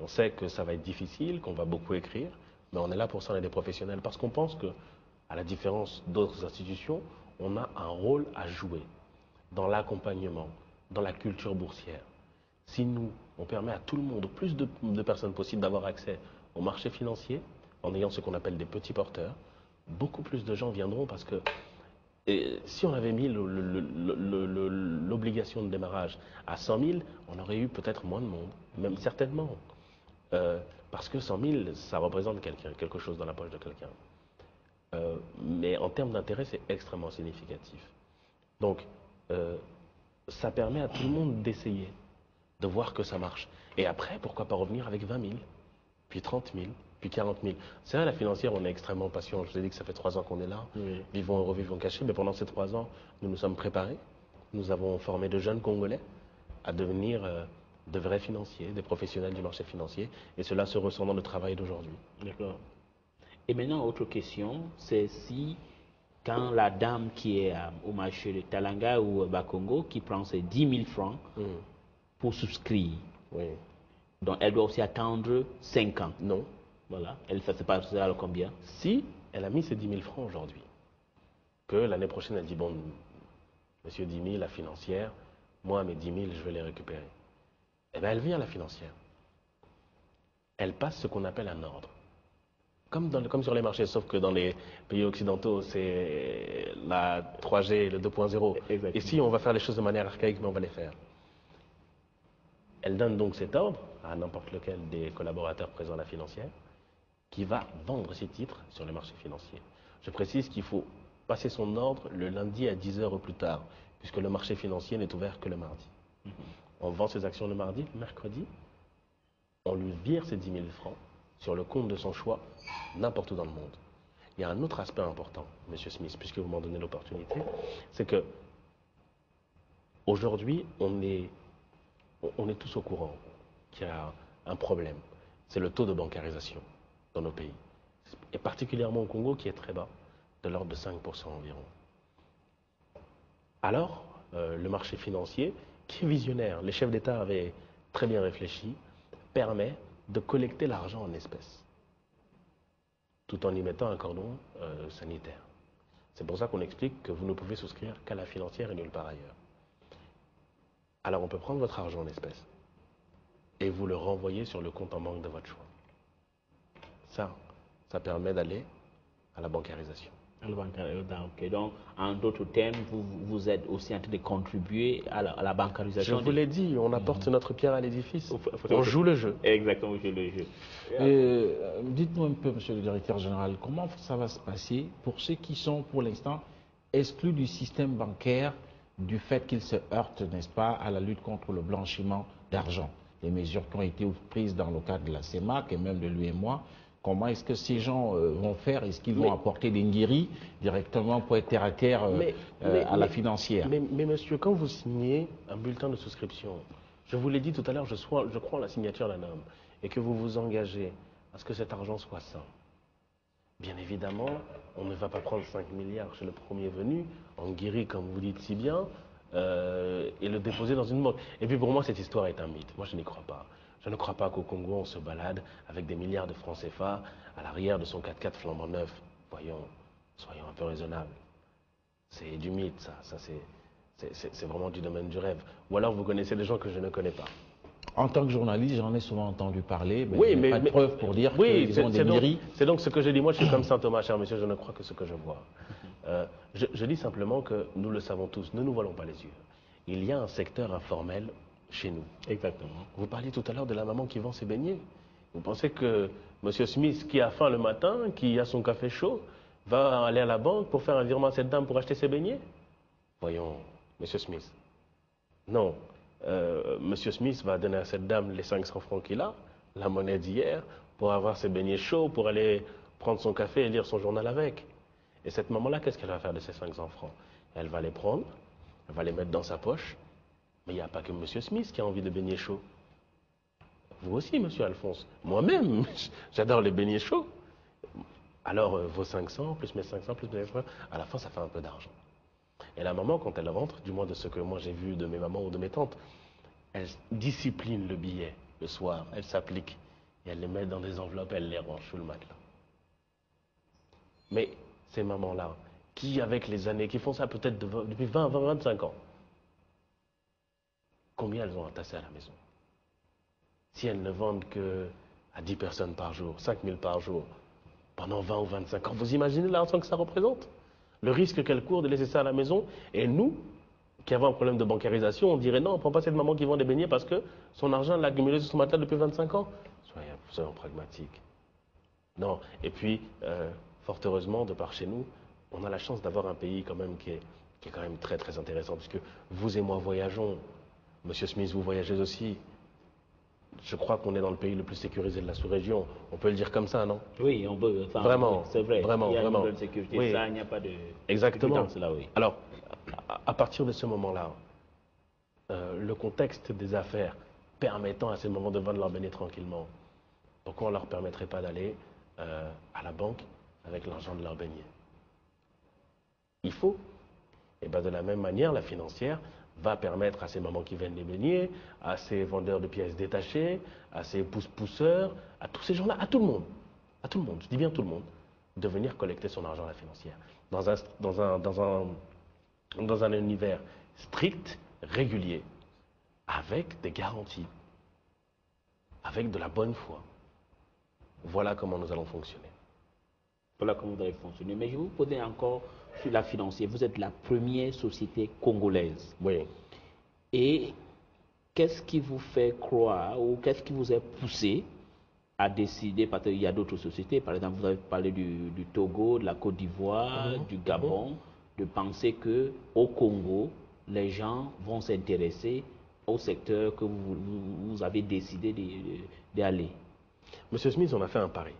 On sait que ça va être difficile, qu'on va beaucoup écrire, mais on est là pour ça, on est des professionnels, parce qu'on pense que, à la différence d'autres institutions, on a un rôle à jouer dans l'accompagnement, dans la culture boursière. Si nous, on permet à tout le monde, au plus de personnes possible, d'avoir accès au marché financier, en ayant ce qu'on appelle des petits porteurs, beaucoup plus de gens viendront parce que si on avait mis l'obligation de démarrage à 100 000, on aurait eu peut-être moins de monde, même certainement. Parce que 100 000, ça représente quelque chose dans la poche de quelqu'un. Mais en termes d'intérêt, c'est extrêmement significatif. Donc, ça permet à tout le monde d'essayer, de voir que ça marche. Et après, pourquoi pas revenir avec 20 000, puis 30 000, puis 40 000. C'est vrai, la financière, on est extrêmement patient. Je vous ai dit que ça fait 3 ans qu'on est là. Oui. Vivons heureux, vivons cachés. Mais pendant ces 3 ans, nous nous sommes préparés. Nous avons formé de jeunes Congolais à devenir de vrais financiers, des professionnels du marché financier. Et cela se ressent dans le travail d'aujourd'hui. D'accord. Et maintenant, autre question, c'est si, quand la dame qui est au marché de Talanga ou Bakongo, qui prend ses 10 000 francs pour souscrire, donc elle doit aussi attendre 5 ans. Non. Voilà. Ça se passe à combien? Si elle a mis ses 10 000 francs aujourd'hui, que l'année prochaine elle dit, bon, monsieur 10 000, la financière, moi mes 10 000, je vais les récupérer. Eh bien elle vient à la financière. Elle passe ce qu'on appelle un ordre. Comme sur les marchés, sauf que dans les pays occidentaux, c'est la 3G, le 2.0. Ici, on va faire les choses de manière archaïque, mais on va les faire. Elle donne donc cet ordre à n'importe lequel des collaborateurs présents à la financière, qui va vendre ses titres sur les marchés financiers. Je précise qu'il faut passer son ordre le lundi à 10h au plus tard, puisque le marché financier n'est ouvert que le mardi. On vend ses actions le mardi, mercredi, on lui vire ses 10 000 francs sur le compte de son choix, n'importe où dans le monde. Il y a un autre aspect important, Monsieur Smith, puisque vous m'en donnez l'opportunité, c'est que aujourd'hui, on est tous au courant qu'il y a un problème. C'est le taux de bancarisation dans nos pays. Et particulièrement au Congo, qui est très bas, de l'ordre de 5% environ. Alors, le marché financier, qui est visionnaire, les chefs d'État avaient très bien réfléchi, permet de collecter l'argent en espèces, tout en y mettant un cordon sanitaire. C'est pour ça qu'on explique que vous ne pouvez souscrire qu'à la financière et nulle part ailleurs. Alors on peut prendre votre argent en espèces et vous le renvoyer sur le compte en banque de votre choix. Ça permet d'aller à la bancarisation. Okay. Donc, en d'autres termes, vous êtes aussi en train de contribuer à la bancarisation. Je vous l'ai dit, on apporte notre pierre à l'édifice. On joue le jeu. Exactement, on joue le jeu. Dites-nous un peu, monsieur le directeur général, comment ça va se passer pour ceux qui sont pour l'instant exclu du système bancaire du fait qu'il se heurte, n'est-ce pas, à la lutte contre le blanchiment d'argent. Les mesures qui ont été prises dans le cadre de la CEMAC et même de l'UEMOA, comment est-ce que ces gens vont faire? Est-ce qu'ils vont apporter des nguiris directement pour être terre à terre à la financière? Mais monsieur, quand vous signez un bulletin de souscription, je vous l'ai dit tout à l'heure, je crois en la signature d'un homme, et que vous vous engagez à ce que cet argent soit sain. Bien évidemment, on ne va pas prendre 5 milliards chez le premier venu, en guéri comme vous dites si bien, et le déposer dans une banque. Et puis pour moi, cette histoire est un mythe. Moi, je n'y crois pas. Je ne crois pas qu'au Congo, on se balade avec des milliards de francs CFA à l'arrière de son 4x4 flambant neuf. Voyons, soyons un peu raisonnables. C'est du mythe, ça. C'est vraiment du domaine du rêve. Ou alors vous connaissez des gens que je ne connais pas. En tant que journaliste, j'en ai souvent entendu parler, mais oui, il n'y a pas de preuve pour dire qu'ils ont des mairies. C'est donc ce que je dis. Moi, je suis comme saint Thomas, cher monsieur, je ne crois que ce que je vois. Je dis simplement que nous le savons tous, ne nous voilons pas les yeux. Il y a un secteur informel chez nous. Exactement. Vous parliez tout à l'heure de la maman qui vend ses beignets. Vous pensez que monsieur Smith, qui a faim le matin, qui a son café chaud, va aller à la banque pour faire un virement à cette dame pour acheter ses beignets? Voyons, monsieur Smith. Non. Monsieur Smith va donner à cette dame les 500 francs qu'il a, la monnaie d'hier, pour avoir ses beignets chauds, pour aller prendre son café et lire son journal avec. Et cette maman-là, qu'est-ce qu'elle va faire de ces 500 francs? Elle va les prendre, elle va les mettre dans sa poche. Mais il n'y a pas que monsieur Smith qui a envie de beignets chauds. Vous aussi, monsieur Alphonse. Moi-même, j'adore les beignets chauds. Alors, vos 500, plus mes 500, plus mes 500, à la fin, ça fait un peu d'argent. Et la maman, quand elle rentre, du moins de ce que moi j'ai vu de mes mamans ou de mes tantes, elle discipline le billet le soir, elle s'applique, et elle les met dans des enveloppes, elle les range sous le matelas. Mais ces mamans-là, qui avec les années, qui font ça peut-être depuis 20, 25 ans, combien elles ont entassé à la maison? Si elles ne vendent que à 10 personnes par jour, 5 000 par jour, pendant 20 ou 25 ans, vous imaginez l'argent que ça représente? Le risque qu'elle court de laisser ça à la maison, et nous, qui avons un problème de bancarisation, on dirait non, on ne prend pas cette maman qui vend des beignets parce que son argent l'a accumulé sur son matelas depuis 25 ans. Soyons pragmatiques. Non, et puis, fort heureusement, de par chez nous, on a la chance d'avoir un pays quand même qui est quand même très très intéressant, puisque vous et moi voyageons. Monsieur Smith, vous voyagez aussi. Je crois qu'on est dans le pays le plus sécurisé de la sous-région. On peut le dire comme ça, non? Oui, on peut. Enfin, vraiment, c'est vrai. Vraiment, il y a vraiment. une sécurité, Oui. ça, il n'y a pas de... Exactement. Là, oui. Alors, à partir de ce moment-là, le contexte des affaires permettant à ces moments de vendre leur beignets tranquillement, pourquoi on ne leur permettrait pas d'aller à la banque avec l'argent de leur beignets? Il faut. Et bien de la même manière, la financière va permettre à ces mamans qui vendent les beignets, à ces vendeurs de pièces détachées, à ces pousseurs, à tous ces gens-là, à tout le monde, je dis bien tout le monde, de venir collecter son argent à la financière. Dans un univers strict, régulier, avec des garanties, avec de la bonne foi. Voilà comment nous allons fonctionner. Voilà comment vous allez fonctionner. Mais je vais vous poser encore sur la financière. Vous êtes la première société congolaise. Oui. Et qu'est-ce qui vous fait croire ou qu'est-ce qui vous a poussé à décider, parce qu'il y a d'autres sociétés, par exemple, vous avez parlé du Togo, de la Côte d'Ivoire, du Gabon, de penser qu'au Congo, les gens vont s'intéresser au secteur que vous avez décidé d'aller. Monsieur Smith, on a fait un pari.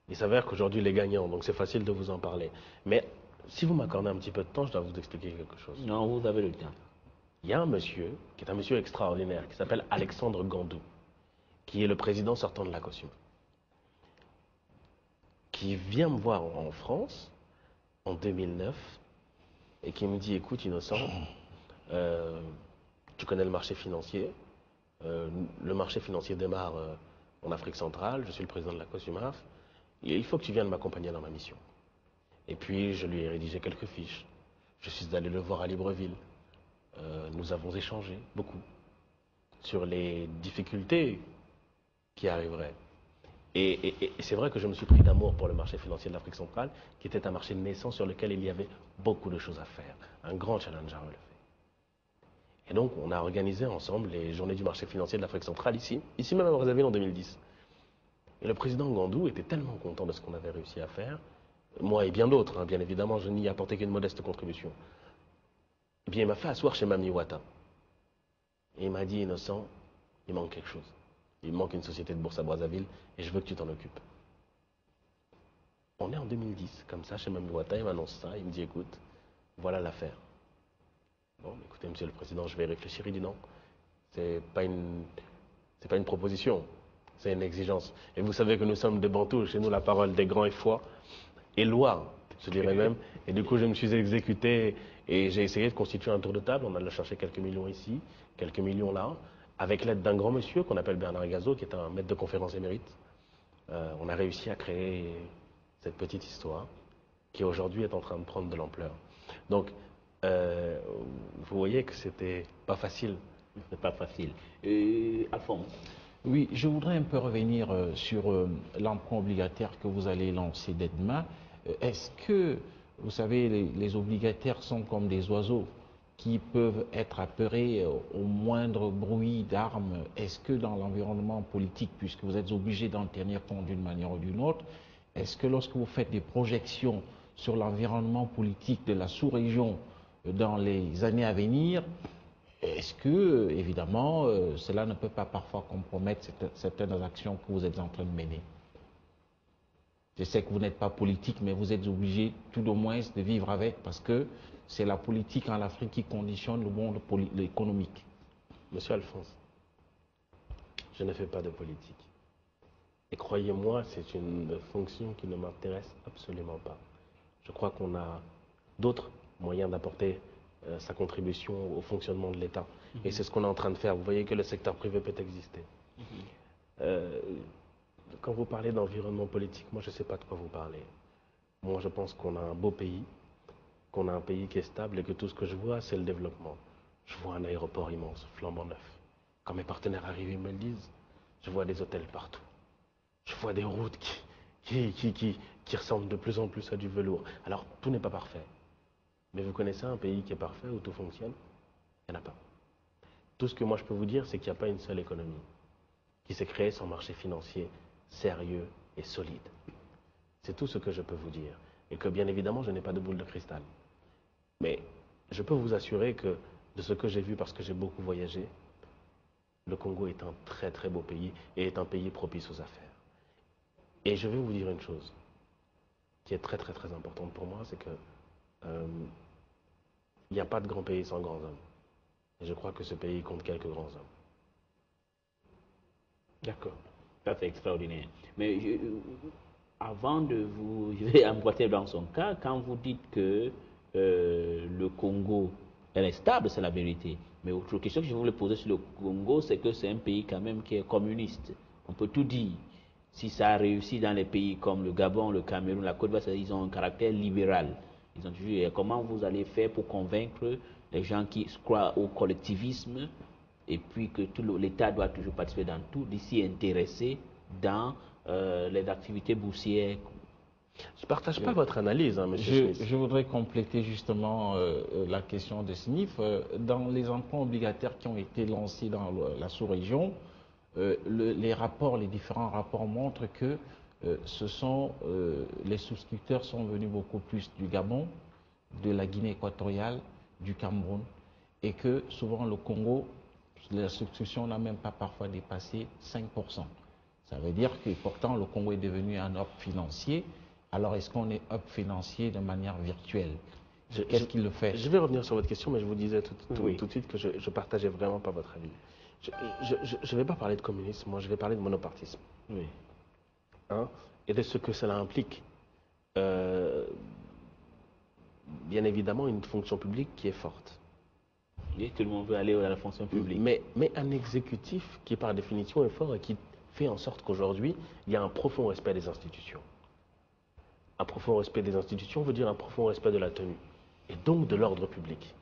Il s'avère qu'aujourd'hui, les gagnants, donc c'est facile de vous en parler. Mais si vous m'accordez un petit peu de temps, je dois vous expliquer quelque chose. Non, vous avez le temps. Il y a un monsieur, qui est un monsieur extraordinaire, qui s'appelle Alexandre Gandou, qui est le président sortant de la COSUM, qui vient me voir en France, en 2009, et qui me dit, écoute Innocent, tu connais le marché financier, le marché financier démarre en Afrique centrale, je suis le président de la COSUMAF, il faut que tu viennes m'accompagner dans ma mission. Et puis je lui ai rédigé quelques fiches, je suis allé le voir à Libreville, nous avons échangé beaucoup sur les difficultés qui arriveraient. Et c'est vrai que je me suis pris d'amour pour le marché financier de l'Afrique centrale, qui était un marché naissant sur lequel il y avait beaucoup de choses à faire, un grand challenge à relever. Et donc, on a organisé ensemble les journées du marché financier de l'Afrique centrale ici même à Brazzaville en 2010. Et le président Gandou était tellement content de ce qu'on avait réussi à faire moi et bien d'autres, hein, bien évidemment, je n'y ai apporté qu'une modeste contribution. Eh bien, il m'a fait asseoir chez Mami Wata. Et il m'a dit, Innocent, il manque quelque chose. Il manque une société de bourse à Brazzaville et je veux que tu t'en occupes. On est en 2010, comme ça, chez Mami Wata, il m'annonce ça, il me dit, écoute, voilà l'affaire. Bon, écoutez, monsieur le président, je vais y réfléchir. Il dit non, c'est pas une proposition, c'est une exigence. Et vous savez que nous sommes des Bantous, chez nous la parole des grands est foi et loi, je dirais même. Et du coup, je me suis exécuté et j'ai essayé de constituer un tour de table. On a cherché quelques millions ici, quelques millions là, avec l'aide d'un grand monsieur qu'on appelle Bernard Gazo, qui est un maître de conférence émérite. On a réussi à créer cette petite histoire qui aujourd'hui est en train de prendre de l'ampleur. Donc, vous voyez que c'était pas facile. C'est pas facile. Alphonse. Oui, je voudrais un peu revenir sur l'emprunt obligataire que vous allez lancer dès demain. Est-ce que, vous savez, les obligataires sont comme des oiseaux qui peuvent être apeurés au moindre bruit d'armes? Est-ce que dans l'environnement politique, puisque vous êtes obligé d'en tenir compte d'une manière ou d'une autre, est-ce que lorsque vous faites des projections sur l'environnement politique de la sous-région dans les années à venir, est-ce que, évidemment, cela ne peut pas parfois compromettre certaines actions que vous êtes en train de mener? Je sais que vous n'êtes pas politique, mais vous êtes obligé tout au moins de vivre avec, parce que c'est la politique en Afrique qui conditionne le monde économique. Monsieur Alphonse, je ne fais pas de politique. Et croyez-moi, c'est une fonction qui ne m'intéresse absolument pas. Je crois qu'on a d'autres moyens d'apporter sa contribution au fonctionnement de l'État. Et c'est ce qu'on est en train de faire. Vous voyez que le secteur privé peut exister. Quand vous parlez d'environnement politique, moi je ne sais pas de quoi vous parlez. Moi je pense qu'on a un beau pays, qu'on a un pays qui est stable et que tout ce que je vois, c'est le développement. Je vois un aéroport immense, flambant neuf. Quand mes partenaires arrivent, ils me le disent. Je vois des hôtels partout. Je vois des routes qui ressemblent de plus en plus à du velours. Alors tout n'est pas parfait. Mais vous connaissez un pays qui est parfait, où tout fonctionne? Il n'y en a pas. Tout ce que moi je peux vous dire, c'est qu'il n'y a pas une seule économie qui s'est créée sans marché financier sérieux et solide. C'est tout ce que je peux vous dire. Et que bien évidemment, je n'ai pas de boule de cristal. Mais je peux vous assurer que de ce que j'ai vu, parce que j'ai beaucoup voyagé, le Congo est un très très beau pays et est un pays propice aux affaires. Et je vais vous dire une chose qui est très très très importante pour moi, c'est que il n'y a pas de grand pays sans grands hommes. Et je crois que ce pays compte quelques grands hommes. D'accord. Ça, c'est extraordinaire. Mais avant de vous... Je vais emboîter dans son cas. Quand vous dites que le Congo, elle est stable, c'est la vérité. Mais autre question que je voulais poser sur le Congo, c'est que c'est un pays quand même qui est communiste. On peut tout dire. Si ça a réussi dans les pays comme le Gabon, le Cameroun, la Côte d'Ivoire, ils ont un caractère libéral. Ils ont toujours, comment vous allez faire pour convaincre les gens qui croient au collectivisme et puis que tout l'État doit toujours participer dans tout, d'ici intéressé dans les activités boursières? Je ne partage pas votre analyse, hein, monsieur Smith. Je voudrais compléter justement la question de Smith. Dans les emprunts obligataires qui ont été lancés dans la sous-région, les différents rapports montrent que les souscripteurs sont venus beaucoup plus du Gabon, de la Guinée équatoriale, du Cameroun, et que souvent le Congo, la souscription n'a même pas parfois dépassé 5%. Ça veut dire que pourtant le Congo est devenu un hub financier. Alors est-ce qu'on est hub financier de manière virtuelle? Qu'est-ce qui le fait? Je vais revenir sur votre question, mais je vous disais tout de suite que je ne partageais vraiment pas votre avis. Je ne vais pas parler de communisme, moi je vais parler de monopartisme. Oui. Hein, et de ce que cela implique. Bien évidemment, une fonction publique qui est forte. Et tout le monde veut aller à la fonction publique. Mais un exécutif qui par définition est fort et qui fait en sorte qu'aujourd'hui, il y a un profond respect des institutions. Un profond respect des institutions veut dire un profond respect de la tenue, et donc de l'ordre public.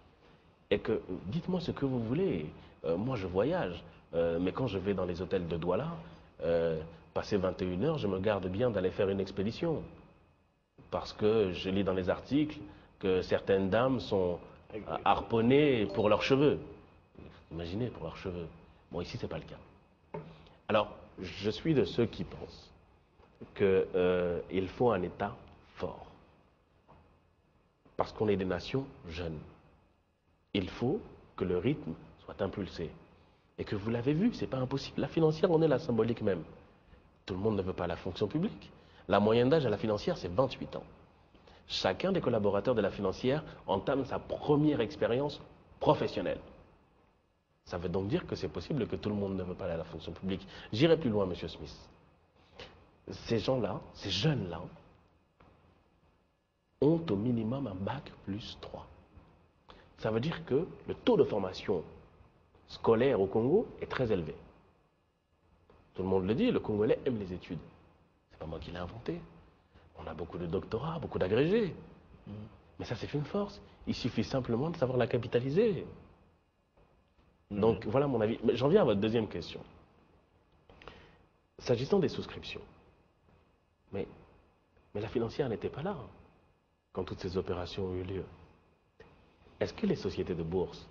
Et que, dites-moi ce que vous voulez, moi je voyage, mais quand je vais dans les hôtels de Douala, passer 21 heures, je me garde bien d'aller faire une expédition. Parce que je lis dans les articles que certaines dames sont harponnées pour leurs cheveux. Imaginez, pour leurs cheveux. Bon, ici, ce n'est pas le cas. Alors, je suis de ceux qui pensent qu'il faut un État fort. Parce qu'on est des nations jeunes. Il faut que le rythme soit impulsé. Et que vous l'avez vu, ce n'est pas impossible. La financière en est la symbolique même. Tout le monde ne veut pas la fonction publique. La moyenne d'âge à la financière, c'est 28 ans. Chacun des collaborateurs de la financière entame sa première expérience professionnelle. Ça veut donc dire que c'est possible que tout le monde ne veut pas aller à la fonction publique. J'irai plus loin, Monsieur Smith. Ces gens-là, ces jeunes-là, ont au minimum un bac plus 3. Ça veut dire que le taux de formation scolaire au Congo est très élevé. Tout le monde le dit, le Congolais aime les études. C'est pas moi qui l'ai inventé. On a beaucoup de doctorats, beaucoup d'agrégés. Mais ça, c'est une force. Il suffit simplement de savoir la capitaliser. Donc, voilà mon avis. Mais j'en viens à votre deuxième question. S'agissant des souscriptions, mais la financière n'était pas là quand toutes ces opérations ont eu lieu. Est-ce que les sociétés de bourse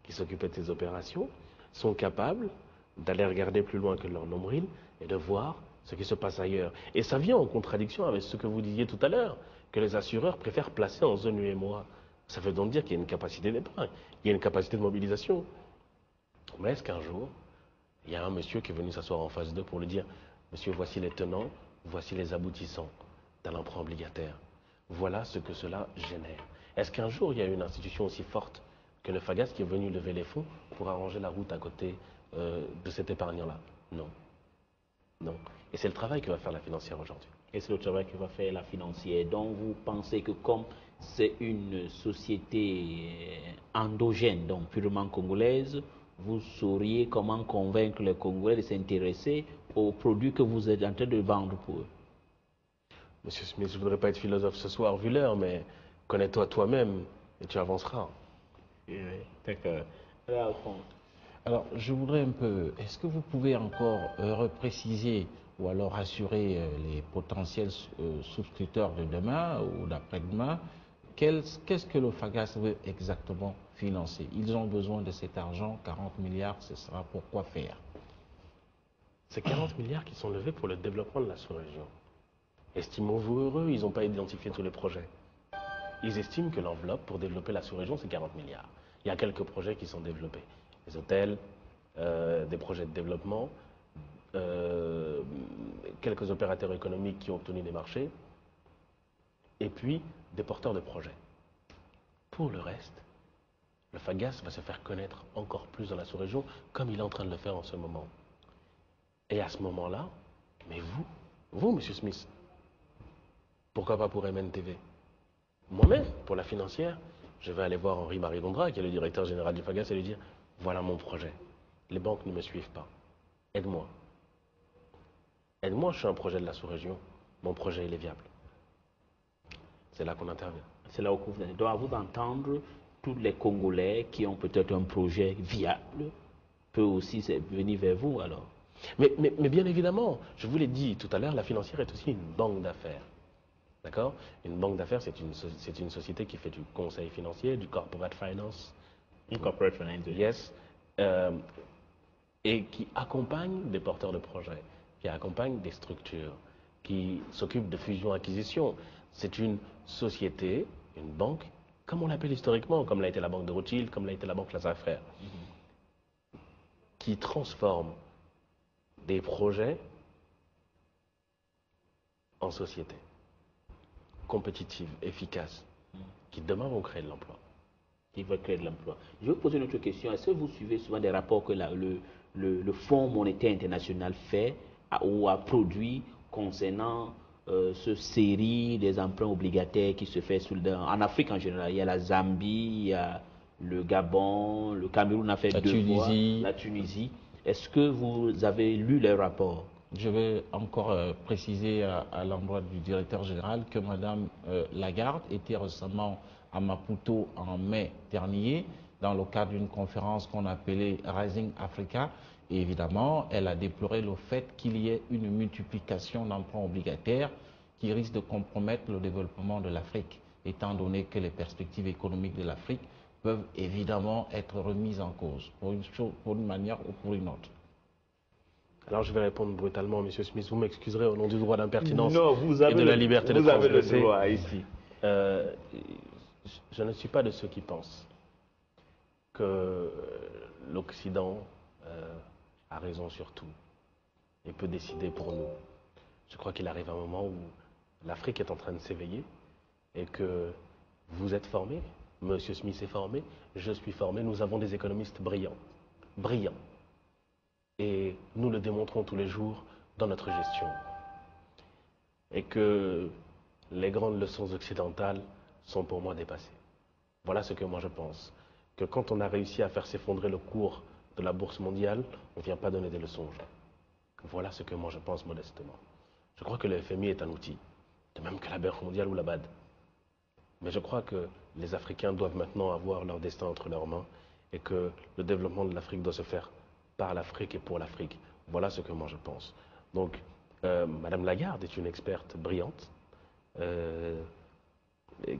qui s'occupaient de ces opérations sont capables d'aller regarder plus loin que leur nombril et de voir ce qui se passe ailleurs? Et ça vient en contradiction avec ce que vous disiez tout à l'heure, que les assureurs préfèrent placer en zone UEMOA. Ça veut donc dire qu'il y a une capacité d'épargne, il y a une capacité de mobilisation. Mais est-ce qu'un jour, il y a un monsieur qui est venu s'asseoir en face d'eux pour lui dire « Monsieur, voici les tenants, voici les aboutissants d'un emprunt obligataire. Voilà ce que cela génère. » Est-ce qu'un jour, il y a une institution aussi forte que le FAGAS qui est venu lever les fonds pour arranger la route à côté de cet épargnant-là? Non. Non. Et c'est le travail que va faire la financière aujourd'hui. Et c'est le travail que va faire la financière. Donc vous pensez que comme c'est une société endogène, donc purement congolaise, vous sauriez comment convaincre les Congolais de s'intéresser aux produits que vous êtes en train de vendre pour eux? Monsieur Smith, je ne voudrais pas être philosophe ce soir vu l'heure, mais connais-toi toi-même et tu avanceras. Oui, d'accord. Alors, je voudrais un peu, est-ce que vous pouvez encore repréciser ou alors assurer les potentiels souscripteurs de demain ou d'après-demain, qu'est-ce que le FAGAS veut exactement financer? Ils ont besoin de cet argent, 40 milliards, ce sera pour quoi faire? C'est 40 milliards qui sont levés pour le développement de la sous-région. Estimons-vous heureux, ils n'ont pas identifié tous les projets. Ils estiment que l'enveloppe pour développer la sous-région, c'est 40 milliards. Il y a quelques projets qui sont développés. Des hôtels, des projets de développement, quelques opérateurs économiques qui ont obtenu des marchés, et puis des porteurs de projets. Pour le reste, le FAGAS va se faire connaître encore plus dans la sous-région, comme il est en train de le faire en ce moment. Et à ce moment-là, mais vous, Monsieur Smith, pourquoi pas pour MNTV? Moi-même, pour la financière, je vais aller voir Henri-Marie Dondra, qui est le directeur général du FAGAS, et lui dire « Voilà mon projet. Les banques ne me suivent pas. Aide-moi. Aide-moi, je suis un projet de la sous-région. Mon projet, il est viable. » C'est là qu'on intervient. C'est là où vous venez. Donc, à vous entendre, tous les Congolais qui ont peut-être un projet viable peuvent aussi venir vers vous alors. Mais bien évidemment, je vous l'ai dit tout à l'heure, la financière est aussi une banque d'affaires. D'accord? Une banque d'affaires, c'est une société qui fait du conseil financier, du corporate finance. Une corporate finance. Yes. Et qui accompagne des porteurs de projets, qui accompagne des structures, qui s'occupe de fusion-acquisition. C'est une société, une banque, comme on l'appelle historiquement, comme l'a été la banque de Rothschild, comme l'a été la banque Lazare Frères, qui transforme des projets en société compétitive, efficace, qui demain vont créer de l'emploi. Qui va créer de l'emploi. Je vais vous poser une autre question. Est-ce que vous suivez souvent des rapports que le Fonds monétaire international fait ou a produit concernant ce série des emprunts obligataires qui se fait en Afrique en général? Il y a la Zambie, il y a le Gabon, le Cameroun a fait deux fois, la Tunisie. Est-ce que vous avez lu les rapports? Je vais encore préciser à l'endroit du directeur général que Mme Lagarde était récemment à Maputo en mai dernier dans le cadre d'une conférence qu'on appelait Rising Africa. Et évidemment, elle a déploré le fait qu'il y ait une multiplication d'emprunts obligataires qui risque de compromettre le développement de l'Afrique, étant donné que les perspectives économiques de l'Afrique peuvent évidemment être remises en cause pour une manière ou pour une autre. Alors je vais répondre brutalement, M. Smith. Vous m'excuserez au nom du droit d'impertinence et de la liberté de transgresser. Vous avez le droit ici. Je ne suis pas de ceux qui pensent que l'Occident a raison sur tout et peut décider pour nous. Je crois qu'il arrive un moment où l'Afrique est en train de s'éveiller et que vous êtes formés, Monsieur Smith est formé, je suis formé, nous avons des économistes brillants. Brillants. Et nous le démontrons tous les jours dans notre gestion. Et que les grandes leçons occidentales sont pour moi dépassées. Voilà ce que moi je pense. Que quand on a réussi à faire s'effondrer le cours de la bourse mondiale, on ne vient pas donner des leçons aux gens. Voilà ce que moi je pense modestement. Je crois que le FMI est un outil, de même que la Banque mondiale ou la BAD. Mais je crois que les Africains doivent maintenant avoir leur destin entre leurs mains et que le développement de l'Afrique doit se faire par l'Afrique et pour l'Afrique. Voilà ce que moi je pense. Donc, Madame Lagarde est une experte brillante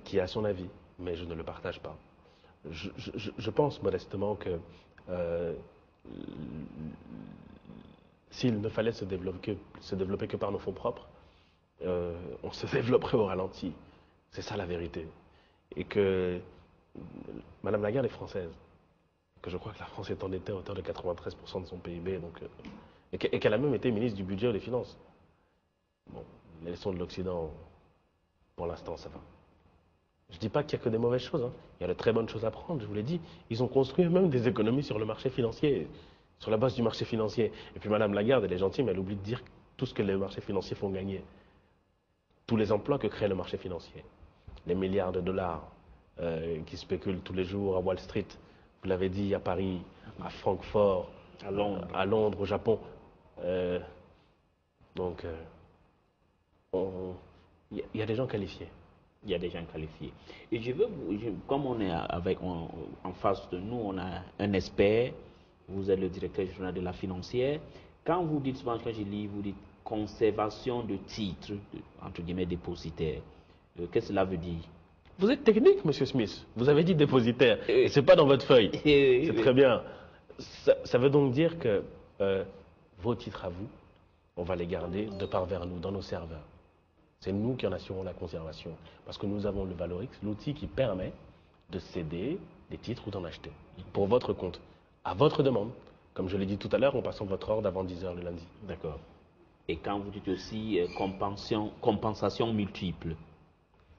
qui a son avis, mais je ne le partage pas. Je pense modestement que s'il ne fallait se développer que par nos fonds propres, on se développerait au ralenti. C'est ça la vérité. Et que Madame Lagarde est française. Que je crois que la France est endettée à hauteur de 93% de son PIB. Donc, et qu'elle a même été ministre du budget et des finances. Bon, les leçons de l'Occident, pour l'instant, ça va. Je ne dis pas qu'il n'y a que des mauvaises choses. Hein. Il y a de très bonnes choses à prendre, je vous l'ai dit. Ils ont construit eux-mêmes des économies sur le marché financier, sur la base du marché financier. Et puis Madame Lagarde, elle est gentille, mais elle oublie de dire tout ce que les marchés financiers font gagner. Tous les emplois que crée le marché financier. Les milliards de dollars qui spéculent tous les jours à Wall Street. Vous l'avez dit, à Paris, à Francfort, à Londres, au Japon. Donc, il y a des gens qualifiés. Il y a des gens qualifiés. Et comme on est en face de nous, on a un expert, vous êtes le directeur général de la financière. Quand vous dites souvent, quand je lis, vous dites conservation de titres, entre guillemets, dépositaires. Qu'est-ce que cela veut dire? Vous êtes technique, Monsieur Smith. Vous avez dit dépositaire. Et c'est pas dans votre feuille. C'est très bien. Ça veut donc dire que vos titres à vous, on va les garder de part vers nous, dans nos serveurs. C'est nous qui en assurons la conservation. Parce que nous avons le Valorix, l'outil qui permet de céder des titres ou d'en acheter. Pour votre compte. À votre demande. Comme je l'ai dit tout à l'heure, en passant votre ordre avant 10h le lundi. D'accord. Et quand vous dites aussi compensation multiple.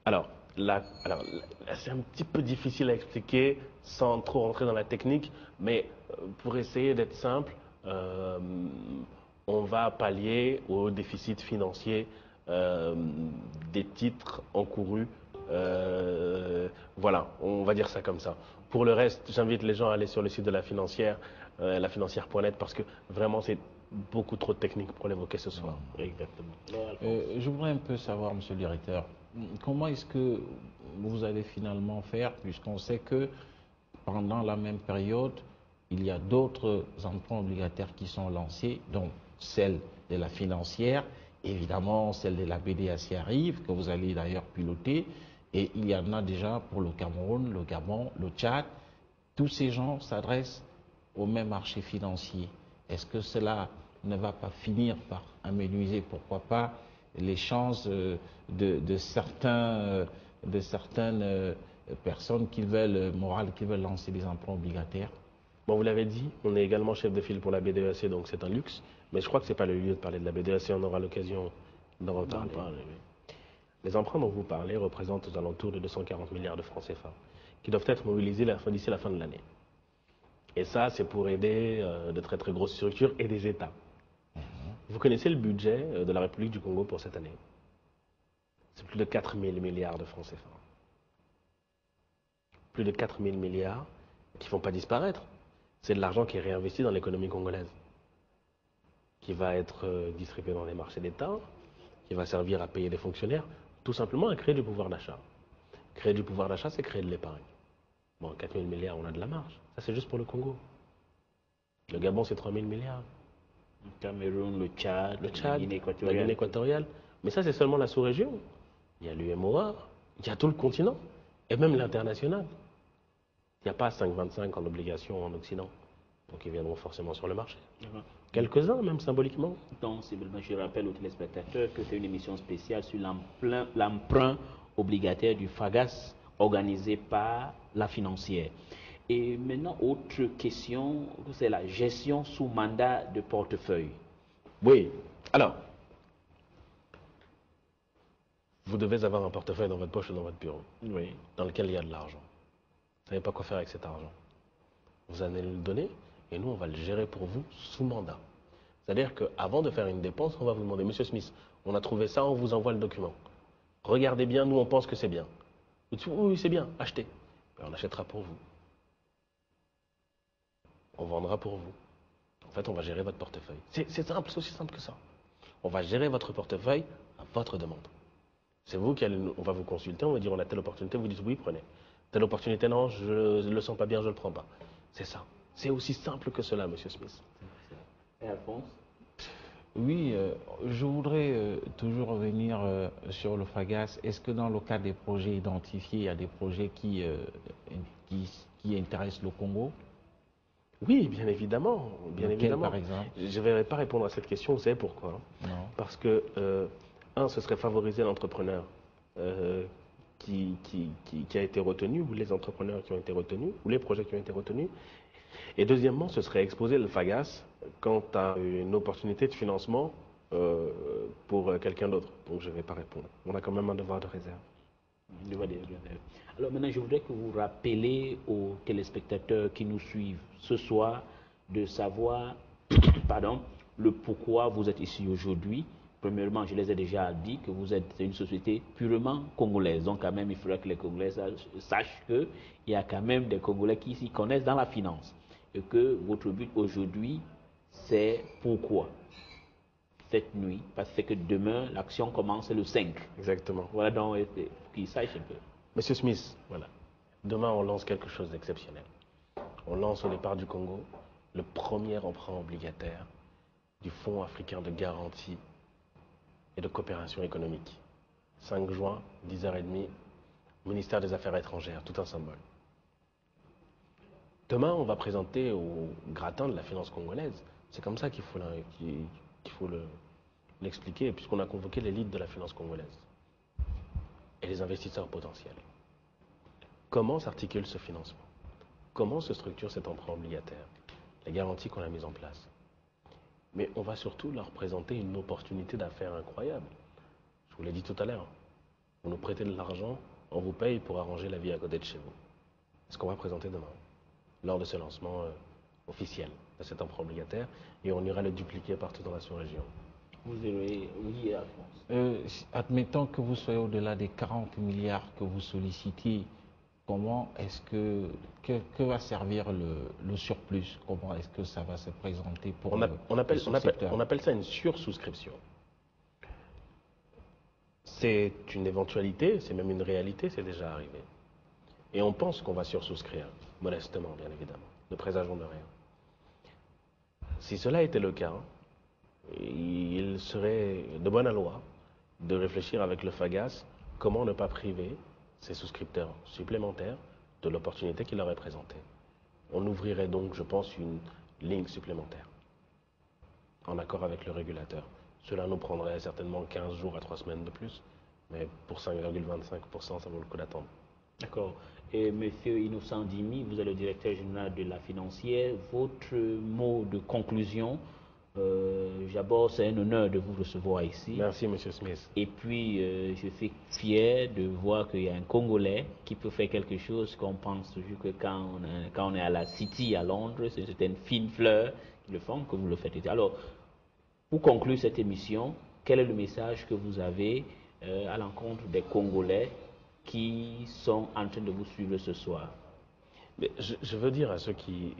Alors, c'est un petit peu difficile à expliquer sans trop rentrer dans la technique, mais pour essayer d'être simple, on va pallier au déficit financier des titres encourus. Voilà, on va dire ça comme ça. Pour le reste, j'invite les gens à aller sur le site de la financière, lafinancière.net, parce que vraiment c'est beaucoup trop technique pour l'évoquer ce soir. Exactement. Je voudrais un peu savoir, monsieur le directeur, comment est-ce que vous allez finalement faire, puisqu'on sait que pendant la même période, il y a d'autres emprunts obligataires qui sont lancés, dont celle de la financière, évidemment celle de la BDAC arrive, que vous allez d'ailleurs piloter, et il y en a déjà pour le Cameroun, le Gabon, le Tchad. Tous ces gens s'adressent au même marché financier. Est-ce que cela ne va pas finir par amenuiser, pourquoi pas, les chances de certaines personnes morales qui veulent lancer des emprunts obligataires? Bon, vous l'avez dit, on est également chef de file pour la BDAC, donc c'est un luxe. Mais je crois que ce n'est pas le lieu de parler de la BDAC, on aura l'occasion d'en reparler. Les emprunts dont vous parlez représentent aux alentours de 240 milliards de francs CFA, qui doivent être mobilisés d'ici la fin de l'année. Et ça, c'est pour aider de très très grosses structures et des États. Vous connaissez le budget de la République du Congo pour cette année? C'est plus de 4 000 milliards de francs CFA. Plus de 4 000 milliards qui ne vont pas disparaître. C'est de l'argent qui est réinvesti dans l'économie congolaise, qui va être distribué dans les marchés d'État, qui va servir à payer les fonctionnaires, tout simplement à créer du pouvoir d'achat. Créer du pouvoir d'achat, c'est créer de l'épargne. Bon, 4 000 milliards, on a de la marge. Ça, c'est juste pour le Congo. Le Gabon, c'est 3 000 milliards. Le Cameroun, le Tchad, la Guinée équatoriale. Mais ça, c'est seulement la sous-région. Il y a l'UMOA, il y a tout le continent, et même l'international. Il n'y a pas 5,25 en obligation en Occident. Donc ils viendront forcément sur le marché. Quelques-uns, même symboliquement. Donc, je rappelle aux téléspectateurs que c'est une émission spéciale sur l'emprunt obligataire du FAGAS. organisée par la financière. Et maintenant, autre question, c'est la gestion sous mandat de portefeuille. Oui. Alors, vous devez avoir un portefeuille dans votre poche ou dans votre bureau, Oui. dans lequel il y a de l'argent. Vous ne savez pas quoi faire avec cet argent. Vous allez le donner et nous, on va le gérer pour vous sous mandat. C'est-à-dire qu'avant de faire une dépense, on va vous demander, Monsieur Smith, on a trouvé ça, on vous envoie le document. Regardez bien, nous, on pense que c'est bien. Vous dites, oui, c'est bien, achetez. Et on achètera pour vous. On vendra pour vous. En fait, on va gérer votre portefeuille. C'est simple, c'est aussi simple que ça. On va gérer votre portefeuille à votre demande. C'est vous qui allez, on va vous consulter, on va dire on a telle opportunité, vous dites oui, prenez. Telle opportunité, non, je ne le sens pas bien, je ne le prends pas. C'est ça. C'est aussi simple que cela, Monsieur Smith. Et Alphonse? Oui, je voudrais toujours revenir sur le FAGAS. Est-ce que dans le cadre des projets identifiés, il y a des projets qui intéressent le Congo? Oui, bien évidemment. Bien Lequel, évidemment. par exemple? Je ne vais pas répondre à cette question, vous savez pourquoi? Non. Parce que, ce serait favoriser l'entrepreneur qui a été retenu, ou les entrepreneurs qui ont été retenus, ou les projets qui ont été retenus. Et deuxièmement, ce serait exposer le FAGAS quant à une opportunité de financement pour quelqu'un d'autre. Donc je ne vais pas répondre. On a quand même un devoir de réserve. Alors maintenant, je voudrais que vous rappeliez aux téléspectateurs qui nous suivent ce soir de savoir pardon, le pourquoi vous êtes ici aujourd'hui. Premièrement, je les ai déjà dit que vous êtes une société purement congolaise. Donc quand même, il faudra que les Congolais sachent qu'il y a quand même des Congolais qui s'y connaissent dans la finance. Et que votre but aujourd'hui, c'est pourquoi cette nuit, parce que demain, l'action commence le 5. Exactement. Voilà donc, qu'ils sachent un peu. Monsieur Smith, voilà. Demain, on lance quelque chose d'exceptionnel. On lance au départ du Congo le premier emprunt obligataire du Fonds africain de garantie et de coopération économique. 5 juin, 10h30, ministère des Affaires étrangères, tout un symbole. Demain, on va présenter au gratin de la finance congolaise. C'est comme ça qu'il faut l'expliquer, puisqu'on a convoqué l'élite de la finance congolaise et les investisseurs potentiels. Comment s'articule ce financement? Comment se structure cet emprunt obligataire? Les garanties qu'on a mises en place. Mais on va surtout leur présenter une opportunité d'affaires incroyable. Je vous l'ai dit tout à l'heure. Vous nous prêtez de l'argent, on vous paye pour arranger la vie à côté de chez vous. C'est ce qu'on va présenter demain, lors de ce lancement officiel de cet emprunt obligataire, et on ira le dupliquer partout dans la sous-région. Vous aurez, oui, Alphonse. Admettons que vous soyez au-delà des 40 milliards que vous sollicitez, comment est-ce que va servir le surplus? Comment est-ce que ça va se présenter pour on appelle ça une sursouscription. C'est une éventualité, c'est même une réalité, c'est déjà arrivé. Et on pense qu'on va sursouscrire, modestement, bien évidemment. Ne présageons de rien. Si cela était le cas, il serait de bonne loi de réfléchir avec le FAGAS comment ne pas priver ces souscripteurs supplémentaires de l'opportunité qui leur est présentée. On ouvrirait donc, je pense, une ligne supplémentaire en accord avec le régulateur. Cela nous prendrait certainement 15 jours à 3 semaines de plus, mais pour 5,25%, ça vaut le coup d'attendre. D'accord. Et Monsieur Innocent Dimi, vous êtes le directeur général de la financière. Votre mot de conclusion, d'abord, c'est un honneur de vous recevoir ici. Merci, Monsieur Smith. Et puis, je suis fier de voir qu'il y a un Congolais qui peut faire quelque chose qu'on pense toujours que quand on est à la City à Londres, c'est une fine fleur qui le font, que vous le faites. Alors, pour conclure cette émission, quel est le message que vous avez à l'encontre des Congolais qui sont en train de vous suivre ce soir? Mais je veux dire à ceux qui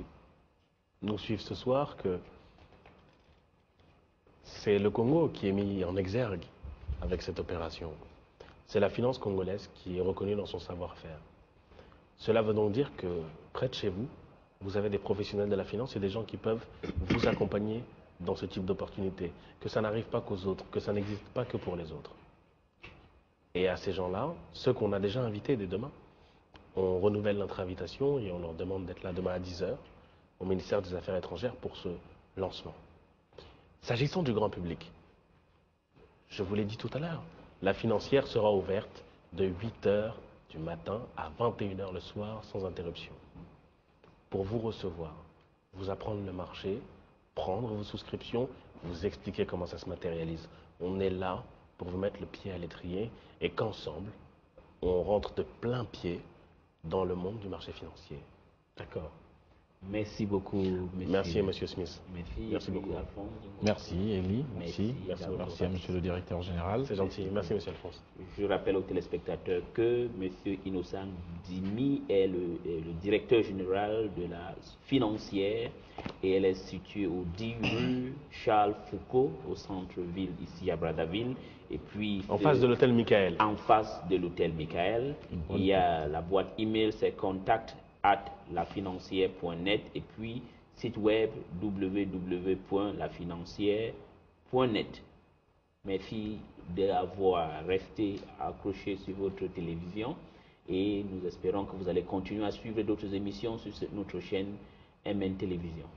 nous suivent ce soir que c'est le Congo qui est mis en exergue avec cette opération. C'est la finance congolaise qui est reconnue dans son savoir-faire. Cela veut donc dire que près de chez vous, vous avez des professionnels de la finance et des gens qui peuvent vous accompagner dans ce type d'opportunité. Que ça n'arrive pas qu'aux autres, que ça n'existe pas que pour les autres. Et à ces gens-là, ceux qu'on a déjà invités dès demain, on renouvelle notre invitation et on leur demande d'être là demain à 10h au ministère des Affaires étrangères pour ce lancement. S'agissant du grand public, je vous l'ai dit tout à l'heure, la financière sera ouverte de 8h du matin à 21 h le soir sans interruption. Pour vous recevoir, vous apprendre le marché, prendre vos souscriptions, vous expliquer comment ça se matérialise. On est là pour vous mettre le pied à l'étrier et qu'ensemble, on rentre de plein pied dans le monde du marché financier. D'accord. Merci beaucoup, Merci, Monsieur Smith. Merci beaucoup. Alphonse. Merci, Elie. Merci. Merci à Monsieur le Directeur Général. C'est gentil. Merci, Monsieur Alphonse. Je rappelle aux téléspectateurs que M. Innocent Dimi est le directeur général de la financière et elle est située au 10 rue Charles Foucault, au centre-ville, ici à Brazzaville. Et puis, en face de l'hôtel Michael. En face de l'hôtel Michael. Il y a la boîte email, c'est contact@lafinancière.net et puis site web www.lafinancière.net. Merci d'avoir resté accroché sur votre télévision et nous espérons que vous allez continuer à suivre d'autres émissions sur notre chaîne MN Télévision.